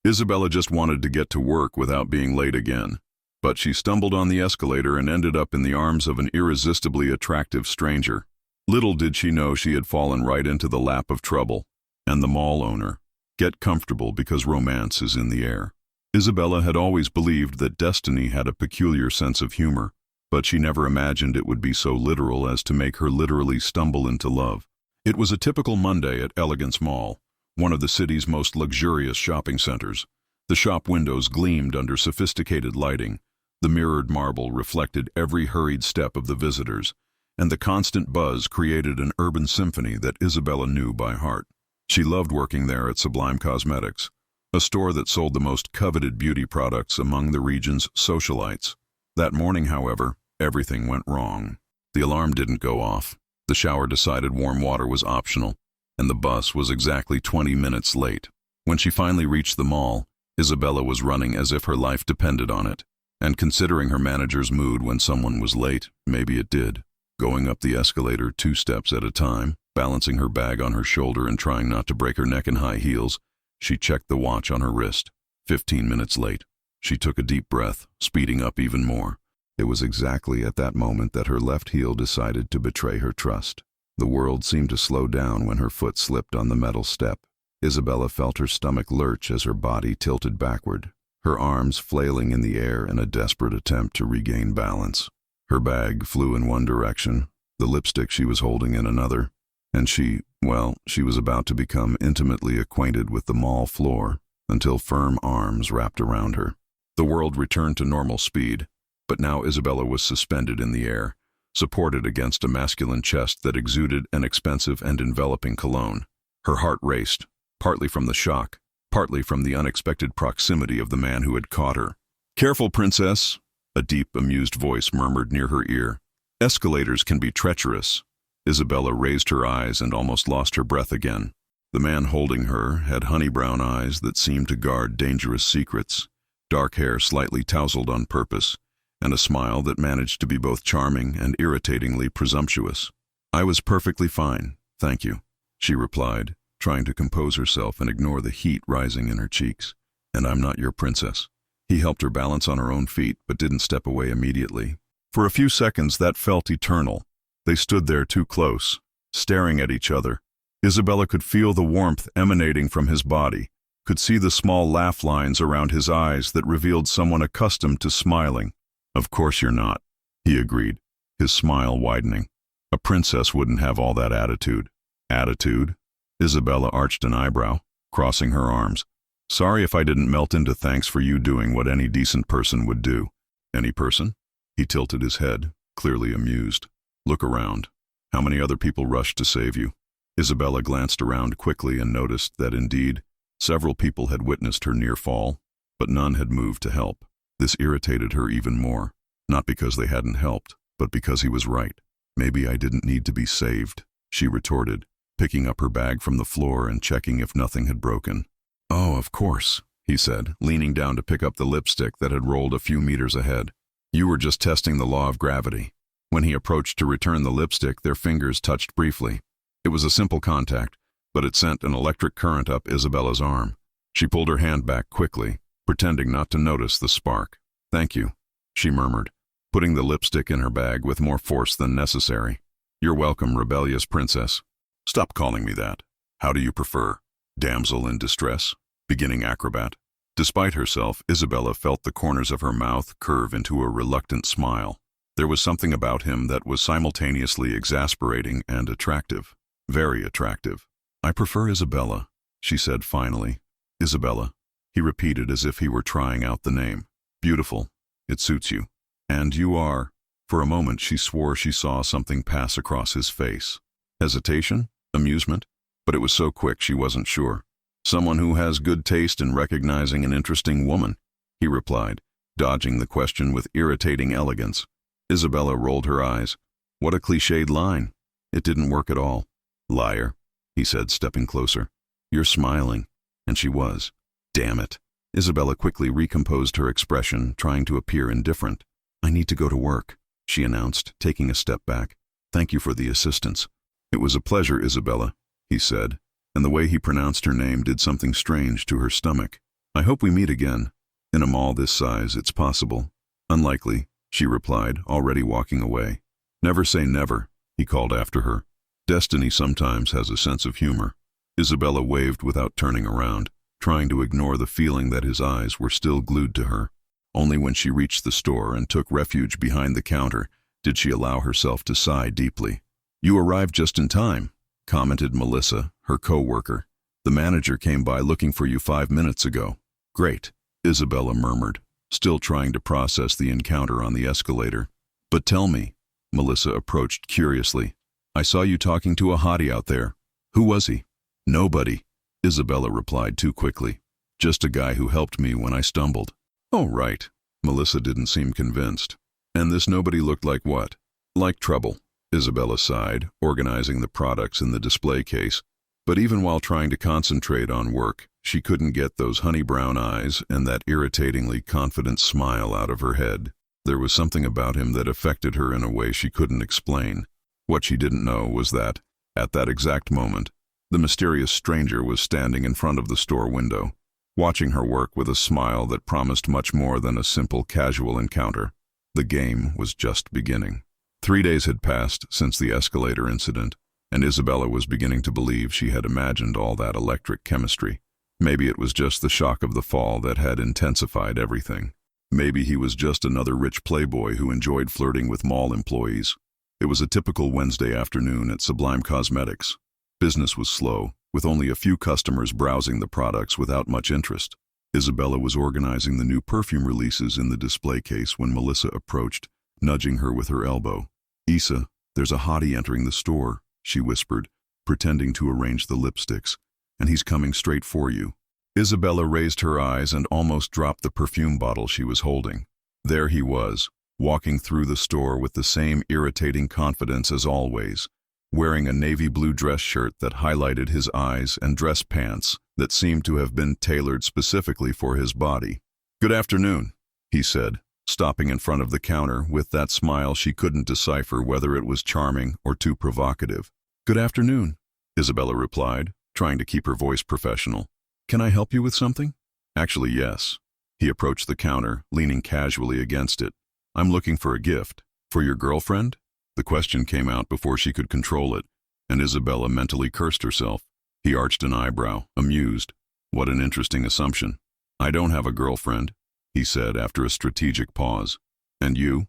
Isabella just wanted to get to work without being late again. But she stumbled on the escalator and ended up in the arms of an irresistibly attractive stranger. Little did she know she had fallen right into the lap of trouble. And the mall owner. Get comfortable because romance is in the air. Isabella had always believed that destiny had a peculiar sense of humor, but she never imagined it would be so literal as to make her literally stumble into love. It was a typical Monday at Elegance Mall, one of the city's most luxurious shopping centers. The shop windows gleamed under sophisticated lighting. The mirrored marble reflected every hurried step of the visitors, and the constant buzz created an urban symphony that Isabella knew by heart. She loved working there at Sublime Cosmetics, a store that sold the most coveted beauty products among the region's socialites. That morning, however, everything went wrong. The alarm didn't go off. The shower decided warm water was optional, and the bus was exactly 20 minutes late. When she finally reached the mall, Isabella was running as if her life depended on it. And considering her manager's mood when someone was late, maybe it did. Going up the escalator 2 steps at a time, balancing her bag on her shoulder and trying not to break her neck in high heels, she checked the watch on her wrist. 15 minutes late. She took a deep breath, speeding up even more. It was exactly at that moment that her left heel decided to betray her trust. The world seemed to slow down when her foot slipped on the metal step. Isabella felt her stomach lurch as her body tilted backward, her arms flailing in the air in a desperate attempt to regain balance. Her bag flew in one direction, the lipstick she was holding in another, and she was about to become intimately acquainted with the mall floor until firm arms wrapped around her. The world returned to normal speed, but now Isabella was suspended in the air, supported against a masculine chest that exuded an expensive and enveloping cologne. Her heart raced, partly from the shock, partly from the unexpected proximity of the man who had caught her. "Careful, princess," a deep, amused voice murmured near her ear. "Escalators can be treacherous." Isabella raised her eyes and almost lost her breath again. The man holding her had honey-brown eyes that seemed to guard dangerous secrets, dark hair slightly tousled on purpose, and a smile that managed to be both charming and irritatingly presumptuous. "I was perfectly fine, thank you," she replied, trying to compose herself and ignore the heat rising in her cheeks. "And I'm not your princess." He helped her balance on her own feet, but didn't step away immediately. For a few seconds that felt eternal. They stood there too close, staring at each other. Isabella could feel the warmth emanating from his body, could see the small laugh lines around his eyes that revealed someone accustomed to smiling. "Of course you're not," he agreed, his smile widening. "A princess wouldn't have all that attitude." "Attitude?" Isabella arched an eyebrow, crossing her arms. "Sorry if I didn't melt into thanks for you doing what any decent person would do." "Any person?" He tilted his head, clearly amused. "Look around. How many other people rushed to save you?" Isabella glanced around quickly and noticed that indeed, several people had witnessed her near fall, but none had moved to help. This irritated her even more, not because they hadn't helped, but because he was right. "Maybe I didn't need to be saved," she retorted, picking up her bag from the floor and checking if nothing had broken. "Oh, of course," he said, leaning down to pick up the lipstick that had rolled a few meters ahead. "You were just testing the law of gravity." When he approached to return the lipstick, their fingers touched briefly. It was a simple contact, but it sent an electric current up Isabella's arm. She pulled her hand back quickly, pretending not to notice the spark. "Thank you," she murmured, putting the lipstick in her bag with more force than necessary. "You're welcome, rebellious princess." "Stop calling me that. How do you prefer? Damsel in distress? Beginning acrobat?" Despite herself, Isabella felt the corners of her mouth curve into a reluctant smile. There was something about him that was simultaneously exasperating and attractive. Very attractive. "I prefer Isabella," she said finally. "Isabella," he repeated as if he were trying out the name. "Beautiful. It suits you. And you are." For a moment she swore she saw something pass across his face. Hesitation? Amusement? But it was so quick she wasn't sure. "Someone who has good taste in recognizing an interesting woman," he replied, dodging the question with irritating elegance. Isabella rolled her eyes. What a cliched line. It didn't work at all. "Liar," he said, stepping closer. "You're smiling." And she was. Damn it. Isabella quickly recomposed her expression, trying to appear indifferent. "I need to go to work," she announced, taking a step back. "Thank you for the assistance." "It was a pleasure, Isabella," he said, and the way he pronounced her name did something strange to her stomach. I hope we meet again. In a mall this size, it's possible. Unlikely, she replied, already walking away. Never say never, he called after her. Destiny sometimes has a sense of humor. Isabella waved without turning around, trying to ignore the feeling that his eyes were still glued to her. Only when she reached the store and took refuge behind the counter did she allow herself to sigh deeply. You arrived just in time, commented Melissa, her co-worker. The manager came by looking for you 5 minutes ago. Great, Isabella murmured, still trying to process the encounter on the escalator. But tell me, Melissa approached curiously. I saw you talking to a hottie out there. Who was he? Nobody, Isabella replied too quickly. Just a guy who helped me when I stumbled. Oh, right. Melissa didn't seem convinced. And this nobody looked like what? Like trouble, Isabella sighed, organizing the products in the display case. But even while trying to concentrate on work, she couldn't get those honey brown eyes and that irritatingly confident smile out of her head. There was something about him that affected her in a way she couldn't explain. What she didn't know was that, at that exact moment, the mysterious stranger was standing in front of the store window, watching her work with a smile that promised much more than a simple casual encounter. The game was just beginning. 3 days had passed since the escalator incident, and Isabella was beginning to believe she had imagined all that electric chemistry. Maybe it was just the shock of the fall that had intensified everything. Maybe he was just another rich playboy who enjoyed flirting with mall employees. It was a typical Wednesday afternoon at Sublime Cosmetics. Business was slow, with only a few customers browsing the products without much interest. Isabella was organizing the new perfume releases in the display case when Melissa approached, nudging her with her elbow. Issa, there's a hottie entering the store, she whispered, pretending to arrange the lipsticks, and he's coming straight for you. Isabella raised her eyes and almost dropped the perfume bottle she was holding. There he was, walking through the store with the same irritating confidence as always, wearing a navy blue dress shirt that highlighted his eyes and dress pants that seemed to have been tailored specifically for his body. Good afternoon, he said, stopping in front of the counter with that smile she couldn't decipher whether it was charming or too provocative. Good afternoon, Isabella replied, trying to keep her voice professional. Can I help you with something? Actually, yes. He approached the counter, leaning casually against it. I'm looking for a gift. For your girlfriend? The question came out before she could control it, and Isabella mentally cursed herself. He arched an eyebrow, amused. What an interesting assumption. I don't have a girlfriend, he said after a strategic pause. And you?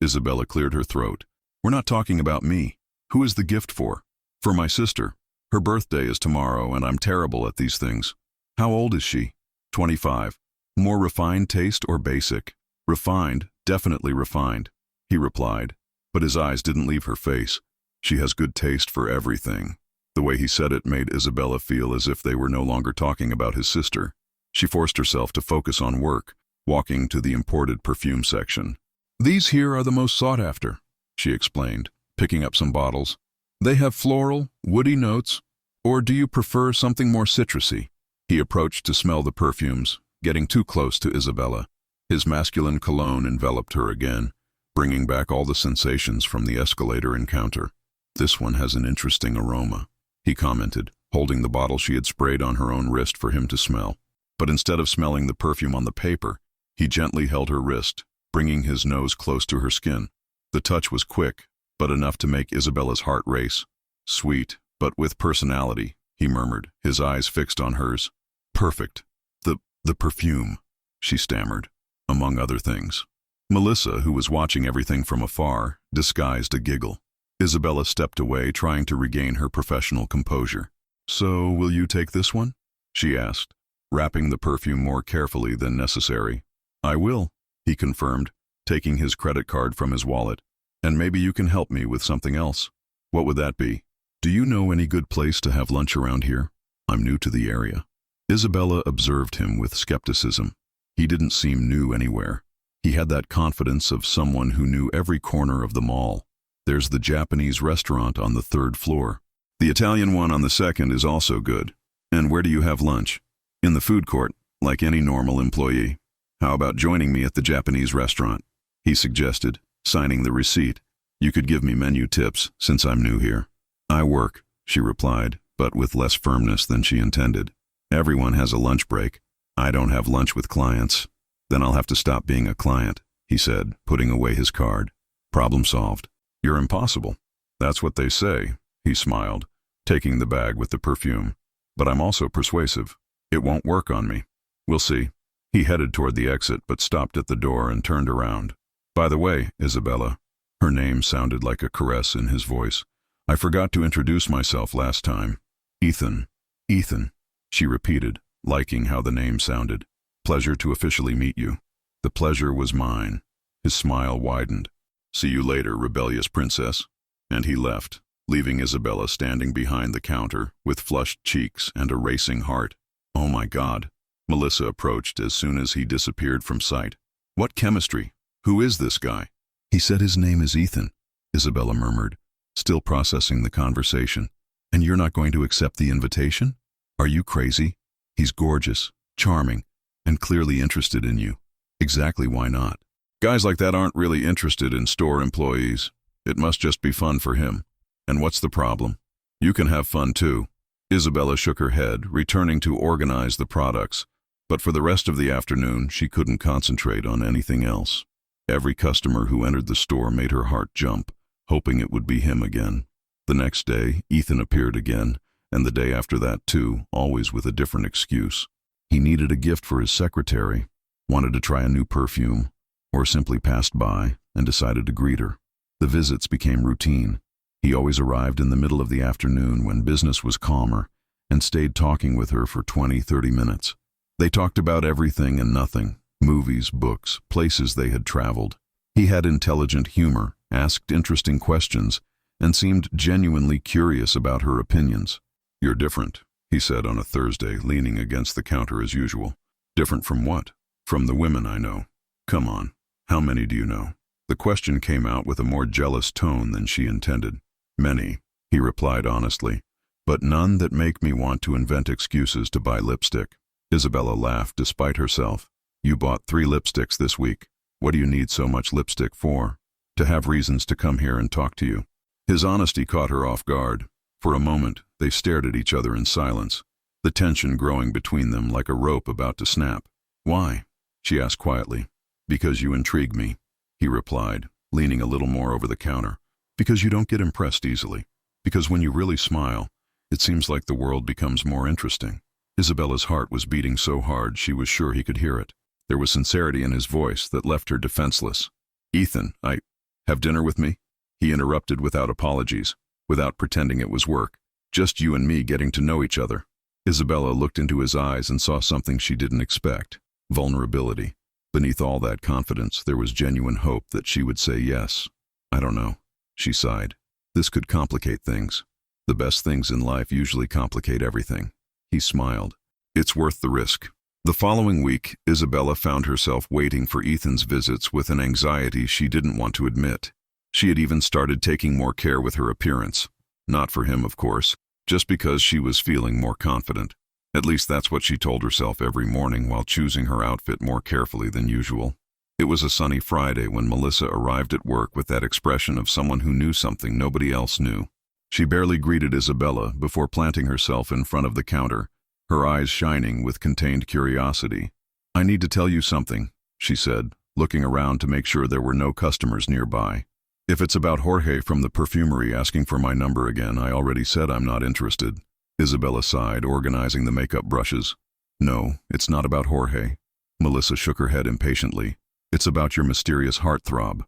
Isabella cleared her throat. We're not talking about me. Who is the gift for? For my sister. Her birthday is tomorrow, and I'm terrible at these things. How old is she? 25. More refined taste or basic? Refined, definitely refined, he replied, but his eyes didn't leave her face. She has good taste for everything. The way he said it made Isabella feel as if they were no longer talking about his sister. She forced herself to focus on work, walking to the imported perfume section. These here are the most sought after, she explained, picking up some bottles. They have floral, woody notes, or do you prefer something more citrusy? He approached to smell the perfumes, getting too close to Isabella. His masculine cologne enveloped her again, bringing back all the sensations from the escalator encounter. This one has an interesting aroma, he commented, holding the bottle she had sprayed on her own wrist for him to smell. But instead of smelling the perfume on the paper, he gently held her wrist, bringing his nose close to her skin. The touch was quick, but enough to make Isabella's heart race. Sweet, but with personality, he murmured, his eyes fixed on hers. Perfect. The perfume, she stammered, among other things. Melissa, who was watching everything from afar, disguised a giggle. Isabella stepped away, trying to regain her professional composure. So, will you take this one? She asked, wrapping the perfume more carefully than necessary. I will, he confirmed, taking his credit card from his wallet. And maybe you can help me with something else. What would that be? Do you know any good place to have lunch around here? I'm new to the area. Isabella observed him with skepticism. He didn't seem new anywhere. He had that confidence of someone who knew every corner of the mall. There's the Japanese restaurant on the 3rd floor. The Italian one on the 2nd is also good. And where do you have lunch? In the food court, like any normal employee. How about joining me at the Japanese restaurant? He suggested, signing the receipt. You could give me menu tips, since I'm new here. I work, she replied, but with less firmness than she intended. Everyone has a lunch break. I don't have lunch with clients. Then I'll have to stop being a client, he said, putting away his card. Problem solved. You're impossible. That's what they say, he smiled, taking the bag with the perfume. But I'm also persuasive. It won't work on me. We'll see. He headed toward the exit but stopped at the door and turned around. By the way, Isabella, her name sounded like a caress in his voice. I forgot to introduce myself last time. Ethan. Ethan, she repeated, liking how the name sounded. Pleasure to officially meet you. The pleasure was mine. His smile widened. See you later, rebellious princess. And he left, leaving Isabella standing behind the counter with flushed cheeks and a racing heart. Oh my God. Melissa approached as soon as he disappeared from sight. What chemistry? Who is this guy? He said his name is Ethan, Isabella murmured, still processing the conversation. And you're not going to accept the invitation? Are you crazy? He's gorgeous, charming, and clearly interested in you. Exactly why not? Guys like that aren't really interested in store employees. It must just be fun for him. And what's the problem? You can have fun too. Isabella shook her head, returning to organize the products. But for the rest of the afternoon, she couldn't concentrate on anything else. Every customer who entered the store made her heart jump, hoping it would be him again. The next day, Ethan appeared again, and the day after that too, always with a different excuse. He needed a gift for his secretary, wanted to try a new perfume, or simply passed by and decided to greet her. The visits became routine. He always arrived in the middle of the afternoon when business was calmer and stayed talking with her for 20-30 minutes. They talked about everything and nothing, movies, books, places they had traveled. He had intelligent humor, asked interesting questions, and seemed genuinely curious about her opinions. You're different, he said on a Thursday, leaning against the counter as usual. Different from what? From the women I know. Come on, how many do you know? The question came out with a more jealous tone than she intended. Many, he replied honestly, but none that make me want to invent excuses to buy lipstick. Isabella laughed despite herself. You bought 3 lipsticks this week. What do you need so much lipstick for? To have reasons to come here and talk to you. His honesty caught her off guard. For a moment, they stared at each other in silence, the tension growing between them like a rope about to snap. Why? She asked quietly. Because you intrigue me, he replied, leaning a little more over the counter. Because you don't get impressed easily. Because when you really smile, it seems like the world becomes more interesting. Isabella's heart was beating so hard she was sure he could hear it. There was sincerity in his voice that left her defenseless. Ethan, have dinner with me? He interrupted without apologies, without pretending it was work. Just you and me getting to know each other. Isabella looked into his eyes and saw something she didn't expect. Vulnerability. Beneath all that confidence, there was genuine hope that she would say yes. I don't know, she sighed. This could complicate things. The best things in life usually complicate everything. He smiled. It's worth the risk. The following week, Isabella found herself waiting for Ethan's visits with an anxiety she didn't want to admit. She had even started taking more care with her appearance. Not for him, of course, just because she was feeling more confident. At least that's what she told herself every morning while choosing her outfit more carefully than usual. It was a sunny Friday when Melissa arrived at work with that expression of someone who knew something nobody else knew. She barely greeted Isabella before planting herself in front of the counter, her eyes shining with contained curiosity. I need to tell you something, she said, looking around to make sure there were no customers nearby. If it's about Jorge from the perfumery asking for my number again, I already said I'm not interested. Isabella sighed, organizing the makeup brushes. No, it's not about Jorge. Melissa shook her head impatiently. It's about your mysterious heartthrob.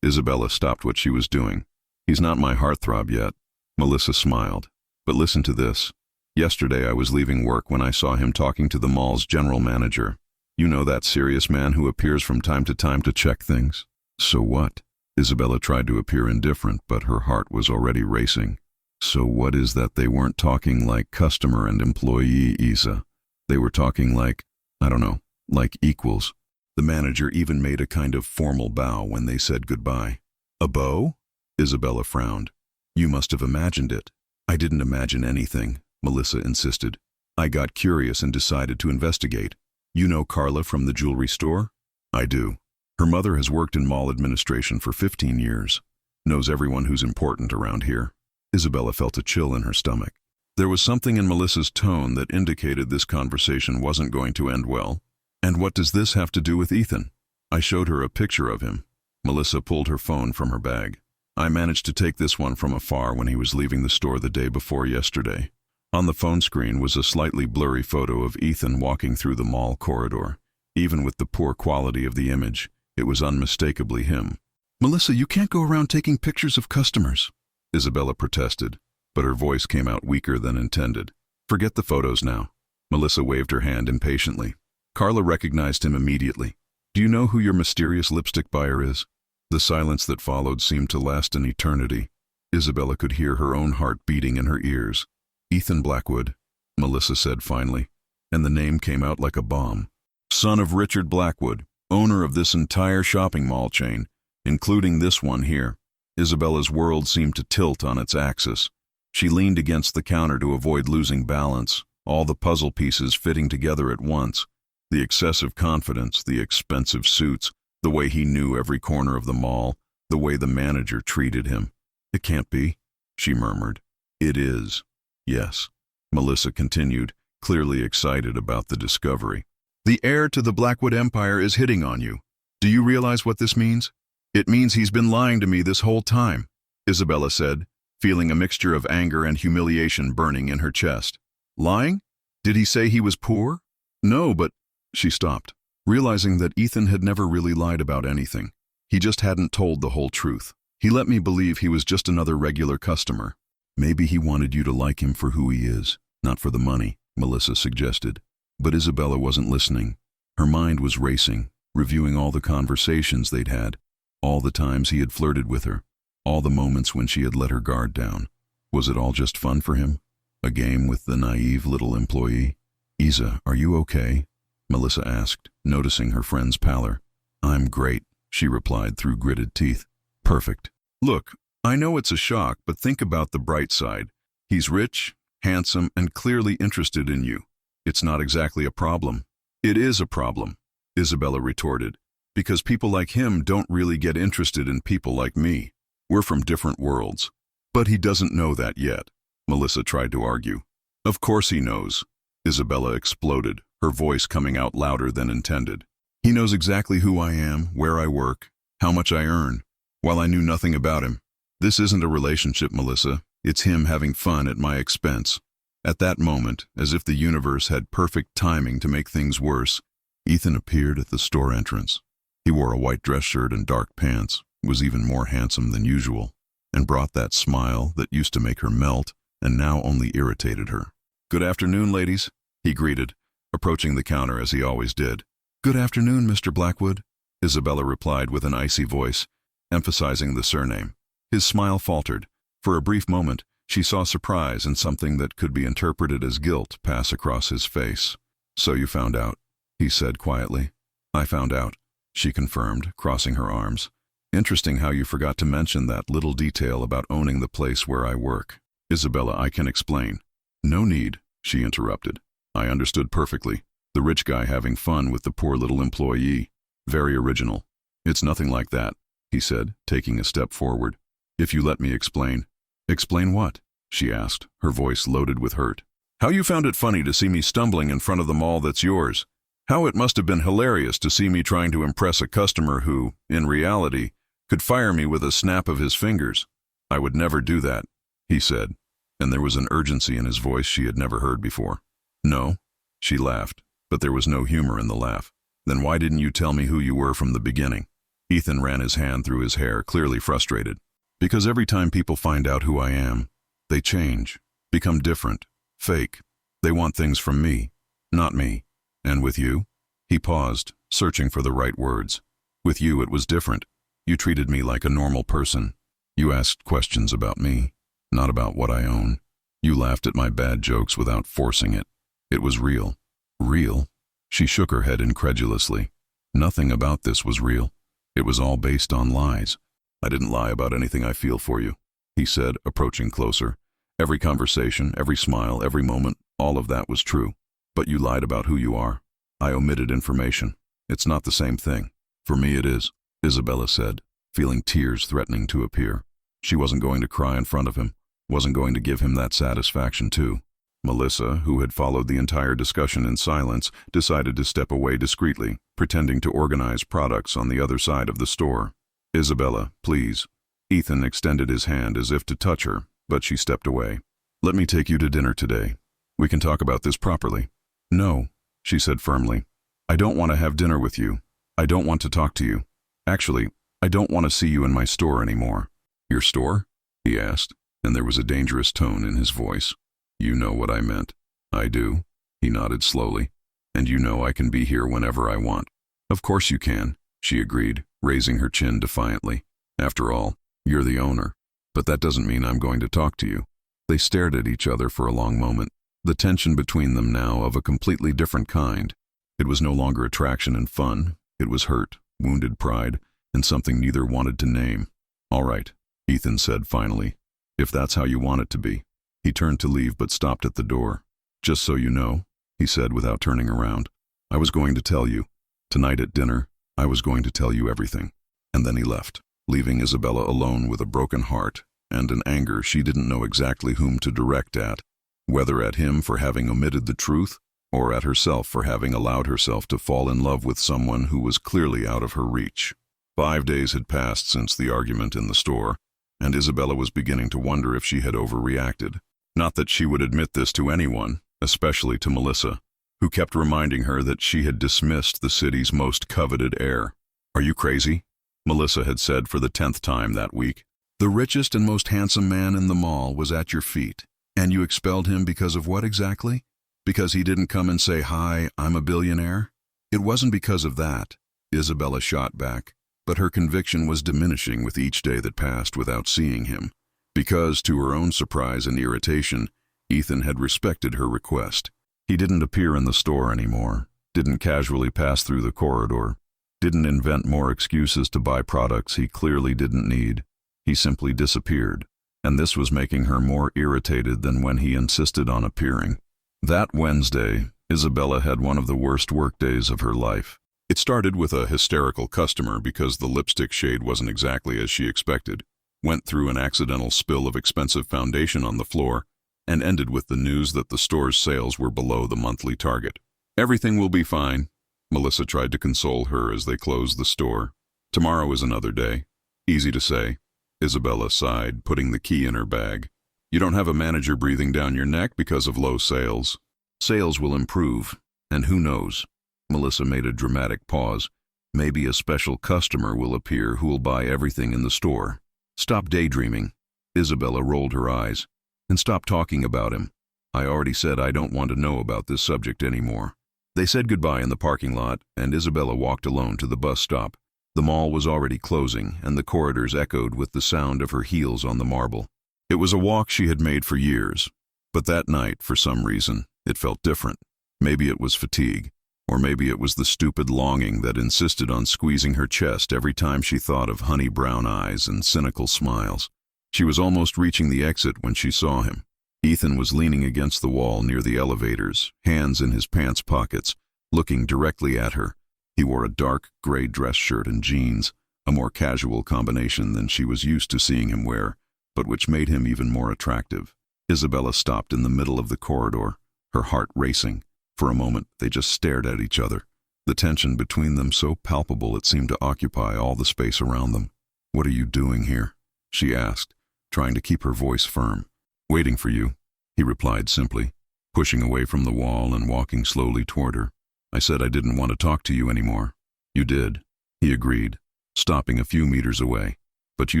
Isabella stopped what she was doing. He's not my heartthrob yet. Melissa smiled. But listen to this. Yesterday I was leaving work when I saw him talking to the mall's general manager. You know that serious man who appears from time to check things? So what? Isabella tried to appear indifferent, but her heart was already racing. So what is that they weren't talking like customer and employee, Isa? They were talking like, I don't know, like equals. The manager even made a kind of formal bow when they said goodbye. A bow? Isabella frowned. You must have imagined it. I didn't imagine anything, Melissa insisted. I got curious and decided to investigate. You know Carla from the jewelry store? I do. Her mother has worked in mall administration for 15 years. Knows everyone who's important around here. Isabella felt a chill in her stomach. There was something in Melissa's tone that indicated this conversation wasn't going to end well. And what does this have to do with Ethan? I showed her a picture of him. Melissa pulled her phone from her bag. I managed to take this one from afar when he was leaving the store the day before yesterday. On the phone screen was a slightly blurry photo of Ethan walking through the mall corridor. Even with the poor quality of the image, it was unmistakably him. "Melissa, you can't go around taking pictures of customers," Isabella protested, but her voice came out weaker than intended. "Forget the photos now." Melissa waved her hand impatiently. Carla recognized him immediately. "Do you know who your mysterious lipstick buyer is?" The silence that followed seemed to last an eternity. Isabella could hear her own heart beating in her ears. "Ethan Blackwood," Melissa said finally, and the name came out like a bomb. "Son of Richard Blackwood, owner of this entire shopping mall chain, including this one here." Isabella's world seemed to tilt on its axis. She leaned against the counter to avoid losing balance, all the puzzle pieces fitting together at once. The excessive confidence, the expensive suits, the way he knew every corner of the mall, the way the manager treated him. "It can't be," she murmured. "It is." "Yes," Melissa continued, clearly excited about the discovery. "The heir to the Blackwood Empire is hitting on you. Do you realize what this means?" "It means he's been lying to me this whole time," Isabella said, feeling a mixture of anger and humiliation burning in her chest. "Lying? Did he say he was poor?" "No, but—" She stopped, realizing that Ethan had never really lied about anything. He just hadn't told the whole truth. "He let me believe he was just another regular customer." "Maybe he wanted you to like him for who he is, not for the money," Melissa suggested. But Isabella wasn't listening. Her mind was racing, reviewing all the conversations they'd had, all the times he had flirted with her, all the moments when she had let her guard down. Was it all just fun for him? A game with the naive little employee? "Isa, are you okay?" Melissa asked, noticing her friend's pallor. "I'm great," she replied through gritted teeth. "Perfect. Look, I know it's a shock, but think about the bright side. He's rich, handsome, and clearly interested in you. It's not exactly a problem." "It is a problem," Isabella retorted, "because people like him don't really get interested in people like me. We're from different worlds." "But he doesn't know that yet," Melissa tried to argue. "Of course he knows," Isabella exploded, her voice coming out louder than intended. "He knows exactly who I am, where I work, how much I earn, while I knew nothing about him. This isn't a relationship, Melissa. It's him having fun at my expense." At that moment, as if the universe had perfect timing to make things worse, Ethan appeared at the store entrance. He wore a white dress shirt and dark pants, was even more handsome than usual, and brought that smile that used to make her melt and now only irritated her. "Good afternoon, ladies," he greeted, approaching the counter as he always did. "Good afternoon, Mr. Blackwood," Isabella replied with an icy voice, emphasizing the surname. His smile faltered. For a brief moment, she saw surprise and something that could be interpreted as guilt pass across his face. "So you found out," he said quietly. "I found out," she confirmed, crossing her arms. "Interesting how you forgot to mention that little detail about owning the place where I work." "Isabella, I can explain." "No need," she interrupted. "I understood perfectly. The rich guy having fun with the poor little employee. Very original." "It's nothing like that," he said, taking a step forward. "If you let me explain." "Explain what?" she asked, her voice loaded with hurt. "How you found it funny to see me stumbling in front of the mall that's yours. How it must have been hilarious to see me trying to impress a customer who, in reality, could fire me with a snap of his fingers. I would never do that," he said, and there was an urgency in his voice she had never heard before. "No?" She laughed, but there was no humor in the laugh. "Then why didn't you tell me who you were from the beginning?" Ethan ran his hand through his hair, clearly frustrated. "Because every time people find out who I am, they change, become different, fake. They want things from me, not me. And with you?" He paused, searching for the right words. "With you it was different. You treated me like a normal person. You asked questions about me, not about what I own. You laughed at my bad jokes without forcing it. It was real." "Real?" She shook her head incredulously. "Nothing about this was real. It was all based on lies." "I didn't lie about anything I feel for you," he said, approaching closer. "Every conversation, every smile, every moment, all of that was true. But you lied about who you are. I omitted information. It's not the same thing." "For me it is," Isabella said, feeling tears threatening to appear. She wasn't going to cry in front of him. wasn't going to give him that satisfaction too. Melissa, who had followed the entire discussion in silence, decided to step away discreetly, pretending to organize products on the other side of the store. "Isabella, please." Ethan extended his hand as if to touch her, but she stepped away. "Let me take you to dinner today. We can talk about this properly." "No," she said firmly. "I don't want to have dinner with you. I don't want to talk to you. Actually, I don't want to see you in my store anymore." "Your store?" he asked, and there was a dangerous tone in his voice. "You know what I meant." "I do," he nodded slowly. "And you know I can be here whenever I want." "Of course you can," she agreed, raising her chin defiantly. "After all, you're the owner. But that doesn't mean I'm going to talk to you." They stared at each other for a long moment, the tension between them now of a completely different kind. It was no longer attraction and fun. It was hurt, wounded pride, and something neither wanted to name. "All right," Ethan said finally, "if that's how you want it to be." He turned to leave but stopped at the door. "Just so you know," he said without turning around, "I was going to tell you. Tonight at dinner, I was going to tell you everything." And then he left, leaving Isabella alone with a broken heart and an anger she didn't know exactly whom to direct at, whether at him for having omitted the truth or at herself for having allowed herself to fall in love with someone who was clearly out of her reach. 5 days had passed since the argument in the store, and Isabella was beginning to wonder if she had overreacted. Not that she would admit this to anyone, especially to Melissa, who kept reminding her that she had dismissed the city's most coveted heir. "Are you crazy?" Melissa had said for the 10th time that week. "The richest and most handsome man in the mall was at your feet, and you expelled him because of what exactly? Because he didn't come and say, 'Hi, I'm a billionaire'?" "It wasn't because of that," Isabella shot back, but her conviction was diminishing with each day that passed without seeing him, because, to her own surprise and irritation, Ethan had respected her request. He didn't appear in the store anymore, didn't casually pass through the corridor, didn't invent more excuses to buy products he clearly didn't need. He simply disappeared, and this was making her more irritated than when he insisted on appearing. That Wednesday, Isabella had one of the worst workdays of her life. It started with a hysterical customer because the lipstick shade wasn't exactly as she expected, went through an accidental spill of expensive foundation on the floor, and ended with the news that the store's sales were below the monthly target. "Everything will be fine," Melissa tried to console her as they closed the store. "Tomorrow is another day." "Easy to say," Isabella sighed, putting the key in her bag. "You don't have a manager breathing down your neck because of low sales." "Sales will improve, and who knows?" Melissa made a dramatic pause. "Maybe a special customer will appear who will buy everything in the store." "Stop daydreaming." Isabella rolled her eyes. "And stop talking about him. I already said I don't want to know about this subject anymore." They said goodbye in the parking lot, and Isabella walked alone to the bus stop. The mall was already closing, and the corridors echoed with the sound of her heels on the marble. It was a walk she had made for years, but that night, for some reason, it felt different. Maybe it was fatigue, or maybe it was the stupid longing that insisted on squeezing her chest every time she thought of honey brown eyes and cynical smiles. She was almost reaching the exit when she saw him. Ethan was leaning against the wall near the elevators, hands in his pants pockets, looking directly at her. He wore a dark gray dress shirt and jeans, a more casual combination than she was used to seeing him wear, but which made him even more attractive. Isabella stopped in the middle of the corridor, her heart racing. For a moment, they just stared at each other, the tension between them so palpable it seemed to occupy all the space around them. "What are you doing here?" she asked, trying to keep her voice firm. "Waiting for you," he replied simply, pushing away from the wall and walking slowly toward her. "I said I didn't want to talk to you anymore." "You did," he agreed, stopping a few meters away. "But you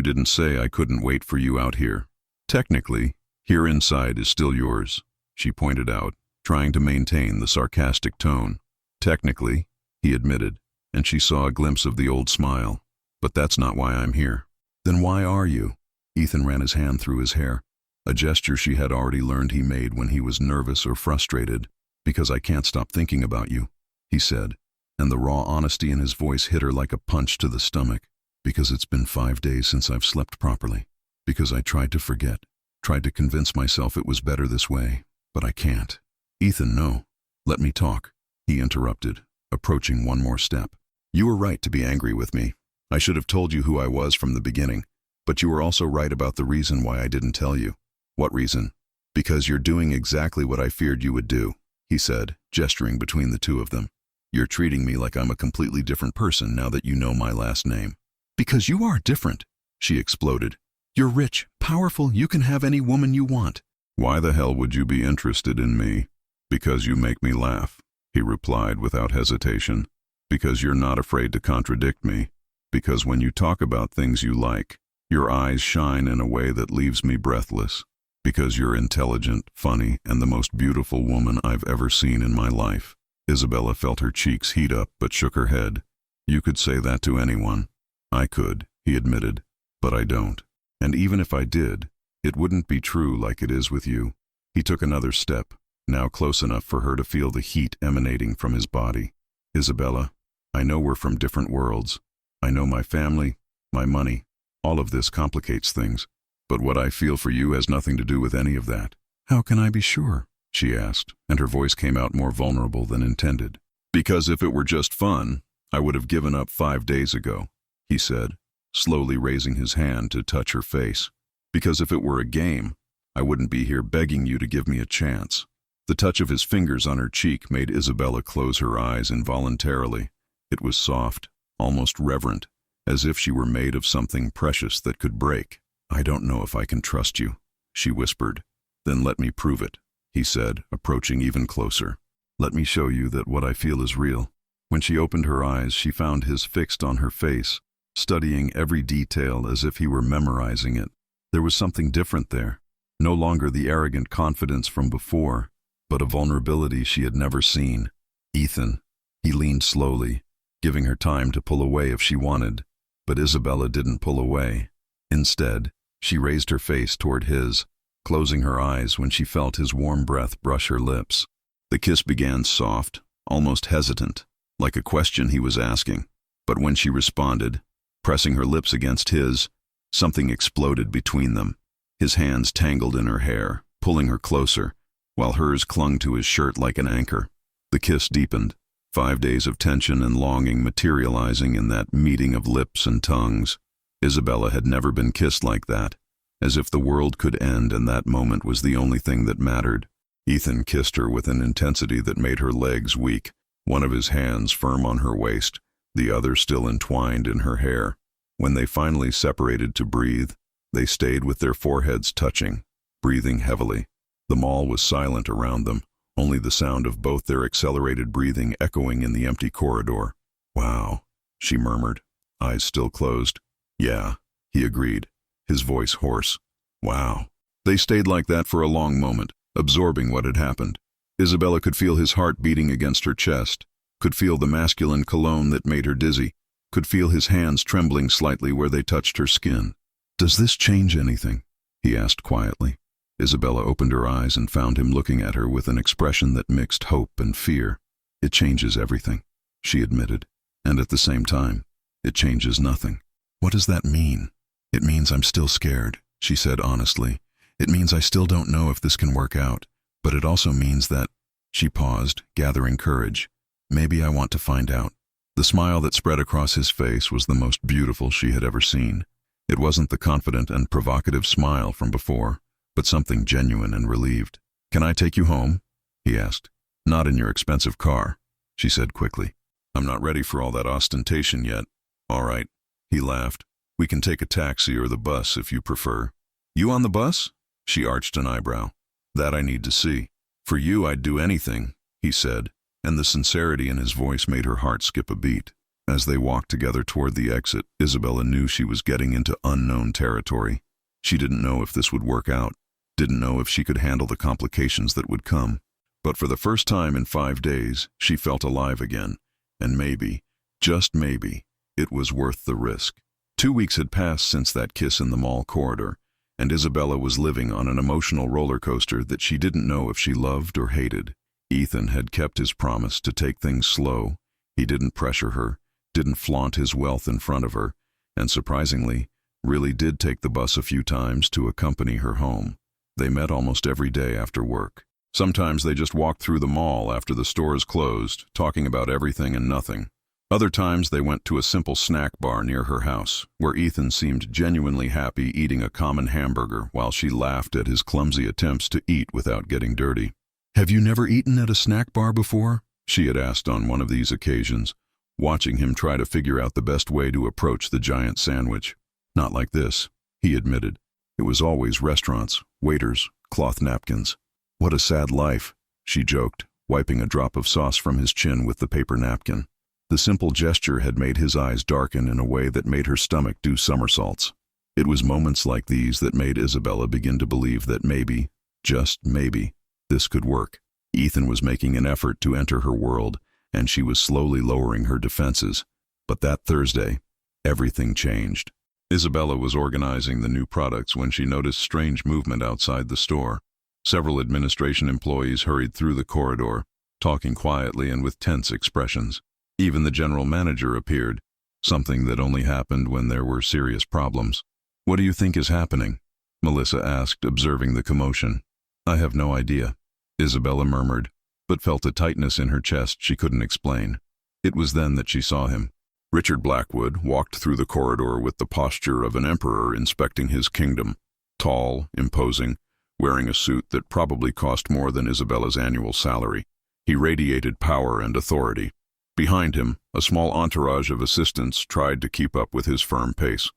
didn't say I couldn't wait for you out here." "Technically, here inside is still yours," she pointed out, trying to maintain the sarcastic tone. "Technically," he admitted, and she saw a glimpse of the old smile. "But that's not why I'm here." "Then why are you?" Ethan ran his hand through his hair, a gesture she had already learned he made when he was nervous or frustrated. "Because I can't stop thinking about you," he said, and the raw honesty in his voice hit her like a punch to the stomach. "Because it's been 5 days since I've slept properly. Because I tried to forget, tried to convince myself it was better this way, but I can't." "Ethan, no. Let me talk," he interrupted, approaching one more step. "You were right to be angry with me. I should have told you who I was from the beginning, but you were also right about the reason why I didn't tell you. What reason? Because you're doing exactly what I feared you would do, he said, gesturing between the two of them. You're treating me like I'm a completely different person now that you know my last name. Because you are different, she exploded. You're rich, powerful, you can have any woman you want. Why the hell would you be interested in me? Because you make me laugh, he replied without hesitation. Because you're not afraid to contradict me. Because when you talk about things you like, your eyes shine in a way that leaves me breathless. Because you're intelligent, funny, and the most beautiful woman I've ever seen in my life. Isabella felt her cheeks heat up but shook her head. You could say that to anyone. I could, he admitted, but I don't. And even if I did, it wouldn't be true like it is with you. He took another step, now close enough for her to feel the heat emanating from his body. Isabella, I know we're from different worlds. I know my family, my money, all of this complicates things. But what I feel for you has nothing to do with any of that. How can I be sure? She asked, and her voice came out more vulnerable than intended. Because if it were just fun, I would have given up 5 days ago, he said, slowly raising his hand to touch her face. Because if it were a game, I wouldn't be here begging you to give me a chance. The touch of his fingers on her cheek made Isabella close her eyes involuntarily. It was soft, almost reverent, as if she were made of something precious that could break. I don't know if I can trust you, she whispered. Then let me prove it, he said, approaching even closer. Let me show you that what I feel is real. When she opened her eyes, she found his fixed on her face, studying every detail as if he were memorizing it. There was something different there, no longer the arrogant confidence from before, but a vulnerability she had never seen. Ethan, he leaned slowly, giving her time to pull away if she wanted, but Isabella didn't pull away. Instead, she raised her face toward his, closing her eyes when she felt his warm breath brush her lips. The kiss began soft, almost hesitant, like a question he was asking. But when she responded, pressing her lips against his, something exploded between them. His hands tangled in her hair, pulling her closer, while hers clung to his shirt like an anchor. The kiss deepened, 5 days of tension and longing materializing in that meeting of lips and tongues. Isabella had never been kissed like that, as if the world could end and that moment was the only thing that mattered. Ethan kissed her with an intensity that made her legs weak, one of his hands firm on her waist, the other still entwined in her hair. When they finally separated to breathe, they stayed with their foreheads touching, breathing heavily. The mall was silent around them, only the sound of both their accelerated breathing echoing in the empty corridor. Wow, she murmured, eyes still closed. Yeah, he agreed, his voice hoarse. Wow. They stayed like that for a long moment, absorbing what had happened. Isabella could feel his heart beating against her chest, could feel the masculine cologne that made her dizzy, could feel his hands trembling slightly where they touched her skin. Does this change anything? He asked quietly. Isabella opened her eyes and found him looking at her with an expression that mixed hope and fear. It changes everything, she admitted, and at the same time, it changes nothing. What does that mean? It means I'm still scared, she said honestly. It means I still don't know if this can work out, but it also means that... She paused, gathering courage. Maybe I want to find out. The smile that spread across his face was the most beautiful she had ever seen. It wasn't the confident and provocative smile from before, but something genuine and relieved. Can I take you home? He asked. Not in your expensive car, she said quickly. I'm not ready for all that ostentation yet. All right. He laughed. We can take a taxi or the bus if you prefer. You on the bus? She arched an eyebrow. That I need to see. For you, I'd do anything, he said, and the sincerity in his voice made her heart skip a beat. As they walked together toward the exit, Isabella knew she was getting into unknown territory. She didn't know if this would work out, didn't know if she could handle the complications that would come. But for the first time in 5 days, she felt alive again, and maybe, just maybe, it was worth the risk. 2 weeks had passed since that kiss in the mall corridor, and Isabella was living on an emotional roller coaster that she didn't know if she loved or hated. Ethan had kept his promise to take things slow. He didn't pressure her, didn't flaunt his wealth in front of her, and surprisingly, really did take the bus a few times to accompany her home. They met almost every day after work. Sometimes they just walked through the mall after the stores closed, talking about everything and nothing. Other times they went to a simple snack bar near her house, where Ethan seemed genuinely happy eating a common hamburger while she laughed at his clumsy attempts to eat without getting dirty. "Have you never eaten at a snack bar before?" she had asked on one of these occasions, watching him try to figure out the best way to approach the giant sandwich. "Not like this," he admitted. "It was always restaurants, waiters, cloth napkins." "What a sad life," she joked, wiping a drop of sauce from his chin with the paper napkin. The simple gesture had made his eyes darken in a way that made her stomach do somersaults. It was moments like these that made Isabella begin to believe that maybe, just maybe, this could work. Ethan was making an effort to enter her world, and she was slowly lowering her defenses. But that Thursday, everything changed. Isabella was organizing the new products when she noticed strange movement outside the store. Several administration employees hurried through the corridor, talking quietly and with tense expressions. Even the general manager appeared, something that only happened when there were serious problems. "What do you think is happening?" Melissa asked, observing the commotion. "I have no idea," Isabella murmured, but felt a tightness in her chest she couldn't explain. It was then that she saw him. Richard Blackwood walked through the corridor with the posture of an emperor inspecting his kingdom. Tall, imposing, wearing a suit that probably cost more than Isabella's annual salary. He radiated power and authority. Behind him, a small entourage of assistants tried to keep up with his firm pace.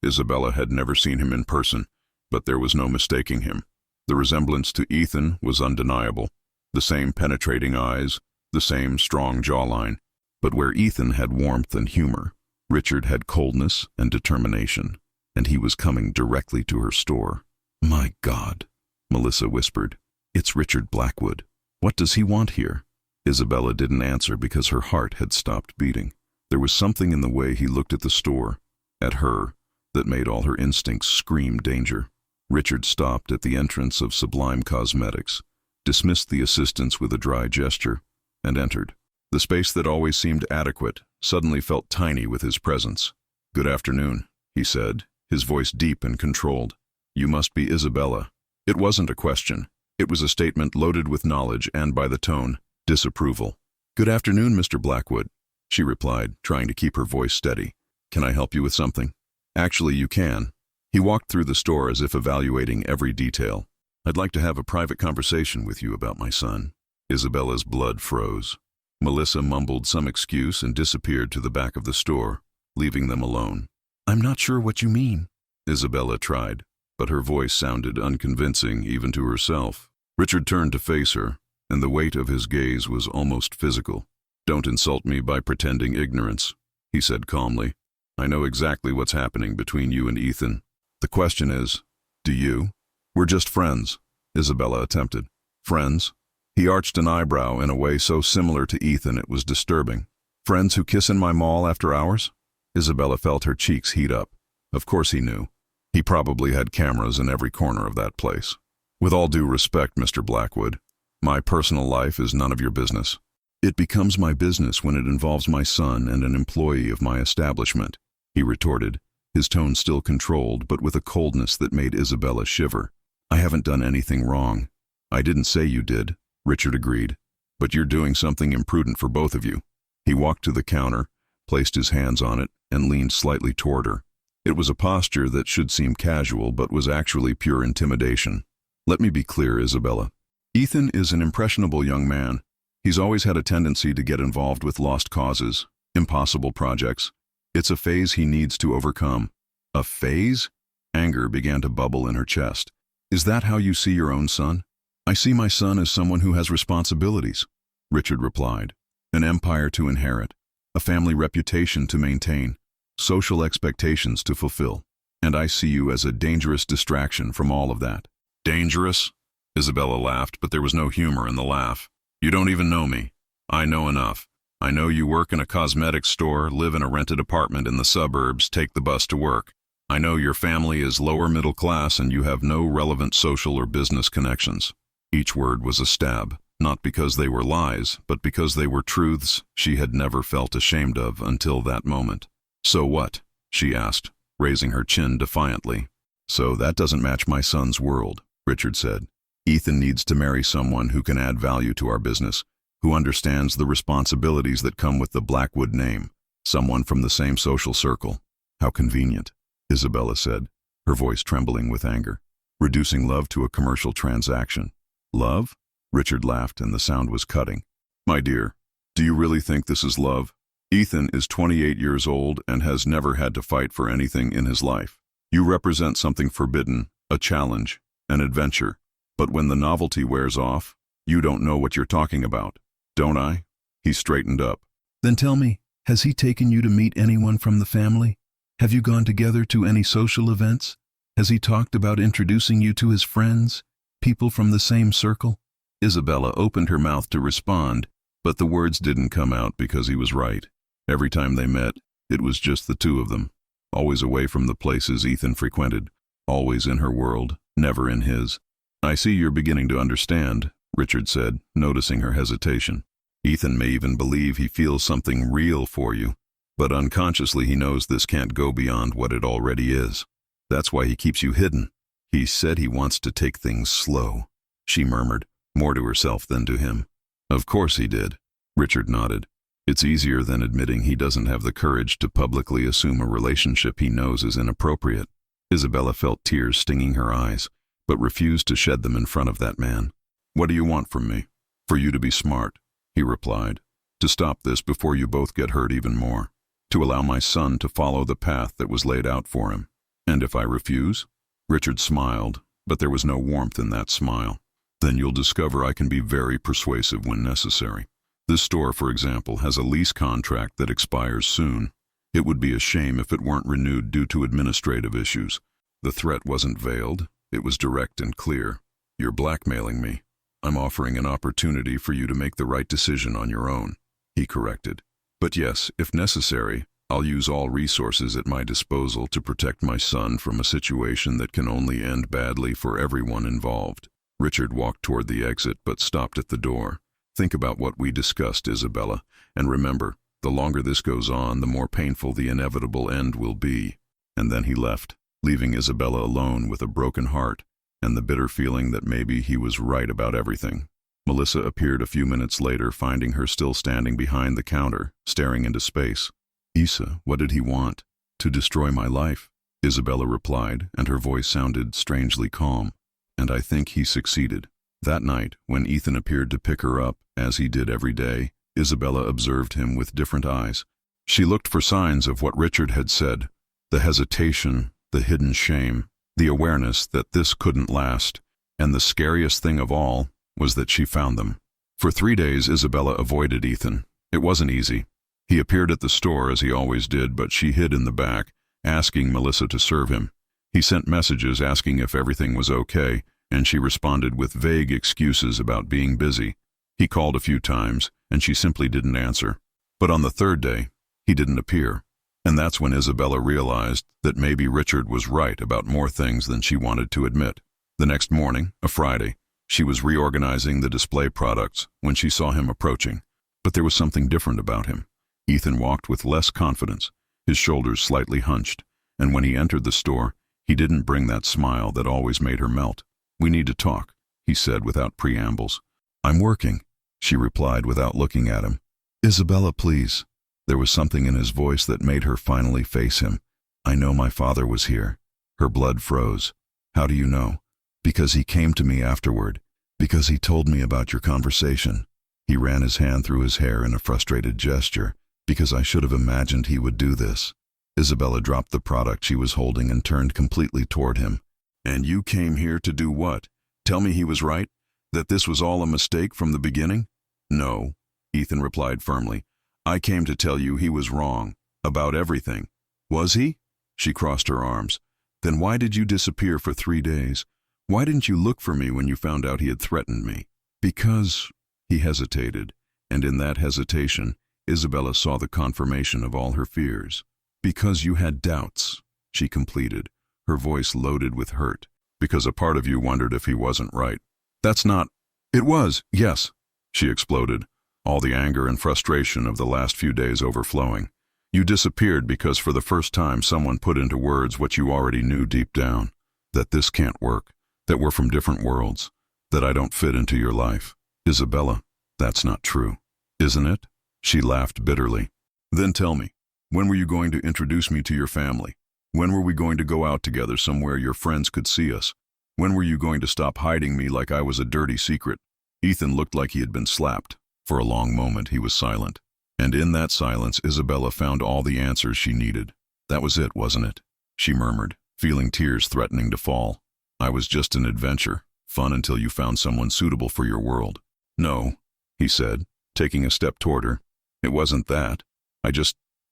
Isabella had never seen him in person, but there was no mistaking him. The resemblance to Ethan was undeniable. The same penetrating eyes, the same strong jawline. But where Ethan had warmth and humor, Richard had coldness and determination, and he was coming directly to her store. "My God," Melissa whispered. "It's Richard Blackwood. What does he want here?" Isabella didn't answer because her heart had stopped beating. There was something in the way he looked at the store, at her, that made all her instincts scream danger. Richard stopped at the entrance of Sublime Cosmetics, dismissed the assistants with a dry gesture, and entered. The space that always seemed adequate suddenly felt tiny with his presence. "Good afternoon," he said, his voice deep and controlled. "You must be Isabella." It wasn't a question. It was a statement loaded with knowledge and, by the tone, disapproval. "Good afternoon, Mr. Blackwood," she replied, trying to keep her voice steady. "Can I help you with something?" "Actually, you can." He walked through the store as if evaluating every detail. "I'd like to have a private conversation with you about my son." Isabella's blood froze. Melissa mumbled some excuse and disappeared to the back of the store, leaving them alone. "I'm not sure what you mean," Isabella tried, but her voice sounded unconvincing even to herself. Richard turned to face her, and the weight of his gaze was almost physical. "Don't insult me by pretending ignorance," he said calmly. "I know exactly what's happening between you and Ethan. The question is, do you?" "We're just friends," Isabella attempted. "Friends?" He arched an eyebrow in a way so similar to Ethan it was disturbing. "Friends who kiss in my mall after hours?" Isabella felt her cheeks heat up. Of course he knew. He probably had cameras in every corner of that place. "With all due respect, Mr. Blackwood, my personal life is none of your business." "It becomes my business when it involves my son and an employee of my establishment," he retorted, his tone still controlled but with a coldness that made Isabella shiver. "I haven't done anything wrong." "I didn't say you did," Richard agreed, "but you're doing something imprudent for both of you." He walked to the counter, placed his hands on it, and leaned slightly toward her. It was a posture that should seem casual but was actually pure intimidation. "Let me be clear, Isabella. Ethan is an impressionable young man. He's always had a tendency to get involved with lost causes, impossible projects. It's a phase he needs to overcome." "A phase?" Anger began to bubble in her chest. "Is that how you see your own son?" "I see my son as someone who has responsibilities," Richard replied. "An empire to inherit, a family reputation to maintain, social expectations to fulfill. And I see you as a dangerous distraction from all of that." "Dangerous?" Isabella laughed, but there was no humor in the laugh. "You don't even know me. I know enough. I know you work in a cosmetics store, live in a rented apartment in the suburbs, take the bus to work. I know your family is lower middle class and you have no relevant social or business connections." Each word was a stab, not because they were lies, but because they were truths she had never felt ashamed of until that moment. "So what?" she asked, raising her chin defiantly. "So that doesn't match my son's world," Richard said. "Ethan needs to marry someone who can add value to our business, who understands the responsibilities that come with the Blackwood name. Someone from the same social circle. How convenient, Isabella said, her voice trembling with anger. Reducing love to a commercial transaction. Love? Richard laughed and the sound was cutting. My dear, do you really think this is love? Ethan is 28 years old and has never had to fight for anything in his life. You represent something forbidden, a challenge, an adventure. But when the novelty wears off, you don't know what you're talking about. Don't I? He straightened up. Then tell me, has he taken you to meet anyone from the family? Have you gone together to any social events? Has he talked about introducing you to his friends, people from the same circle? Isabella opened her mouth to respond, but the words didn't come out because he was right. Every time they met, it was just the two of them, always away from the places Ethan frequented, always in her world, never in his. I see you're beginning to understand, Richard said, noticing her hesitation. Ethan may even believe he feels something real for you, but unconsciously he knows this can't go beyond what it already is. That's why he keeps you hidden. He said he wants to take things slow, she murmured, more to herself than to him. Of course he did. Richard nodded. It's easier than admitting he doesn't have the courage to publicly assume a relationship he knows is inappropriate. Isabella felt tears stinging her eyes, but refused to shed them in front of that man. What do you want from me? For you to be smart, he replied. To stop this before you both get hurt even more. To allow my son to follow the path that was laid out for him. And if I refuse? Richard smiled, but there was no warmth in that smile. Then you'll discover I can be very persuasive when necessary. This store, for example, has a lease contract that expires soon. It would be a shame if it weren't renewed due to administrative issues. The threat wasn't veiled, it was direct and clear. You're blackmailing me. I'm offering an opportunity for you to make the right decision on your own, he corrected. But yes, if necessary, I'll use all resources at my disposal to protect my son from a situation that can only end badly for everyone involved. Richard walked toward the exit but stopped at the door. Think about what we discussed, Isabella, and remember, the longer this goes on, the more painful the inevitable end will be. And then he left, leaving Isabella alone with a broken heart and the bitter feeling that maybe he was right about everything. Melissa appeared a few minutes later, finding her still standing behind the counter, staring into space. Isa, what did he want? To destroy my life, Isabella replied, and her voice sounded strangely calm. And I think he succeeded. That night, when Ethan appeared to pick her up, as he did every day, Isabella observed him with different eyes. She looked for signs of what Richard had said, the hesitation, the hidden shame, the awareness that this couldn't last, and the scariest thing of all was that she found them. For 3 days, Isabella avoided Ethan. It wasn't easy. He appeared at the store as he always did, but she hid in the back, asking Melissa to serve him. He sent messages asking if everything was okay, and she responded with vague excuses about being busy. He called a few times, and she simply didn't answer. But on the 3rd day, he didn't appear. And that's when Isabella realized that maybe Richard was right about more things than she wanted to admit. The next morning, a Friday, she was reorganizing the display products when she saw him approaching. But there was something different about him. Ethan walked with less confidence, his shoulders slightly hunched, and when he entered the store, he didn't bring that smile that always made her melt. We need to talk, he said without preambles. I'm working, she replied without looking at him. Isabella, please. There was something in his voice that made her finally face him. I know my father was here. Her blood froze. How do you know? Because he came to me afterward. Because he told me about your conversation. He ran his hand through his hair in a frustrated gesture. Because I should have imagined he would do this. Isabella dropped the product she was holding and turned completely toward him. And you came here to do what? Tell me he was right? That this was all a mistake from the beginning? No, Ethan replied firmly. I came to tell you he was wrong. About everything. Was he? She crossed her arms. Then why did you disappear for 3 days? Why didn't you look for me when you found out he had threatened me? Because... He hesitated, and in that hesitation, Isabella saw the confirmation of all her fears. Because you had doubts, she completed, her voice loaded with hurt. Because a part of you wondered if he wasn't right. That's not... It was, yes, she exploded, all the anger and frustration of the last few days overflowing. You disappeared because for the first time someone put into words what you already knew deep down. That this can't work, that we're from different worlds, that I don't fit into your life. Isabella, that's not true, isn't it? She laughed bitterly. Then tell me, When were you going to introduce me to your family? When were we going to go out together somewhere your friends could see us? When were you going to stop hiding me like I was a dirty secret? Ethan looked like he had been slapped. For a long moment he was silent. And in that silence Isabella found all the answers she needed. That was it, wasn't it? She murmured, feeling tears threatening to fall. I was just an adventure, fun until you found someone suitable for your world. No, he said, taking a step toward her. It wasn't that.